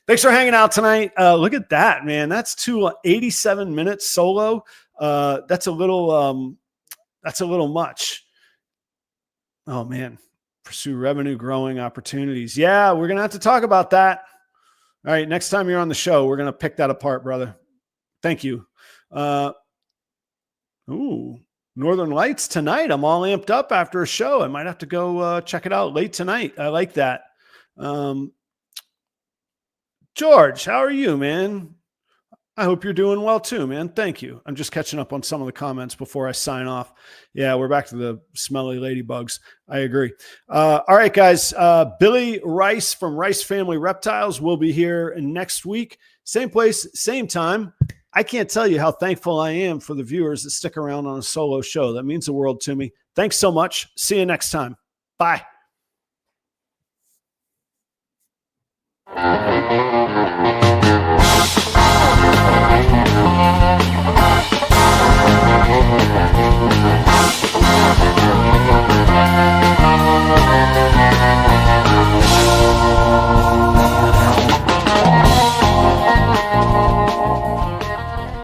Thanks for hanging out tonight. Look at that, man. That's 87 minutes solo. That's a little much. Oh man. Pursue revenue growing opportunities. Yeah, we're going to have to talk about that. All right. Next time you're on the show, we're going to pick that apart, brother. Thank you. Northern Lights tonight. I'm all amped up after a show. I might have to go check it out late tonight. I like that. George, how are you, man? I hope you're doing well too, man. Thank you. I'm just catching up on some of the comments before I sign off. Yeah, we're back to the smelly ladybugs. I agree. All right, guys. Billy Rice from Rice Family Reptiles will be here next week. Same place, same time. I can't tell you how thankful I am for the viewers that stick around on a solo show. That means the world to me. Thanks so much. See you next time. Bye.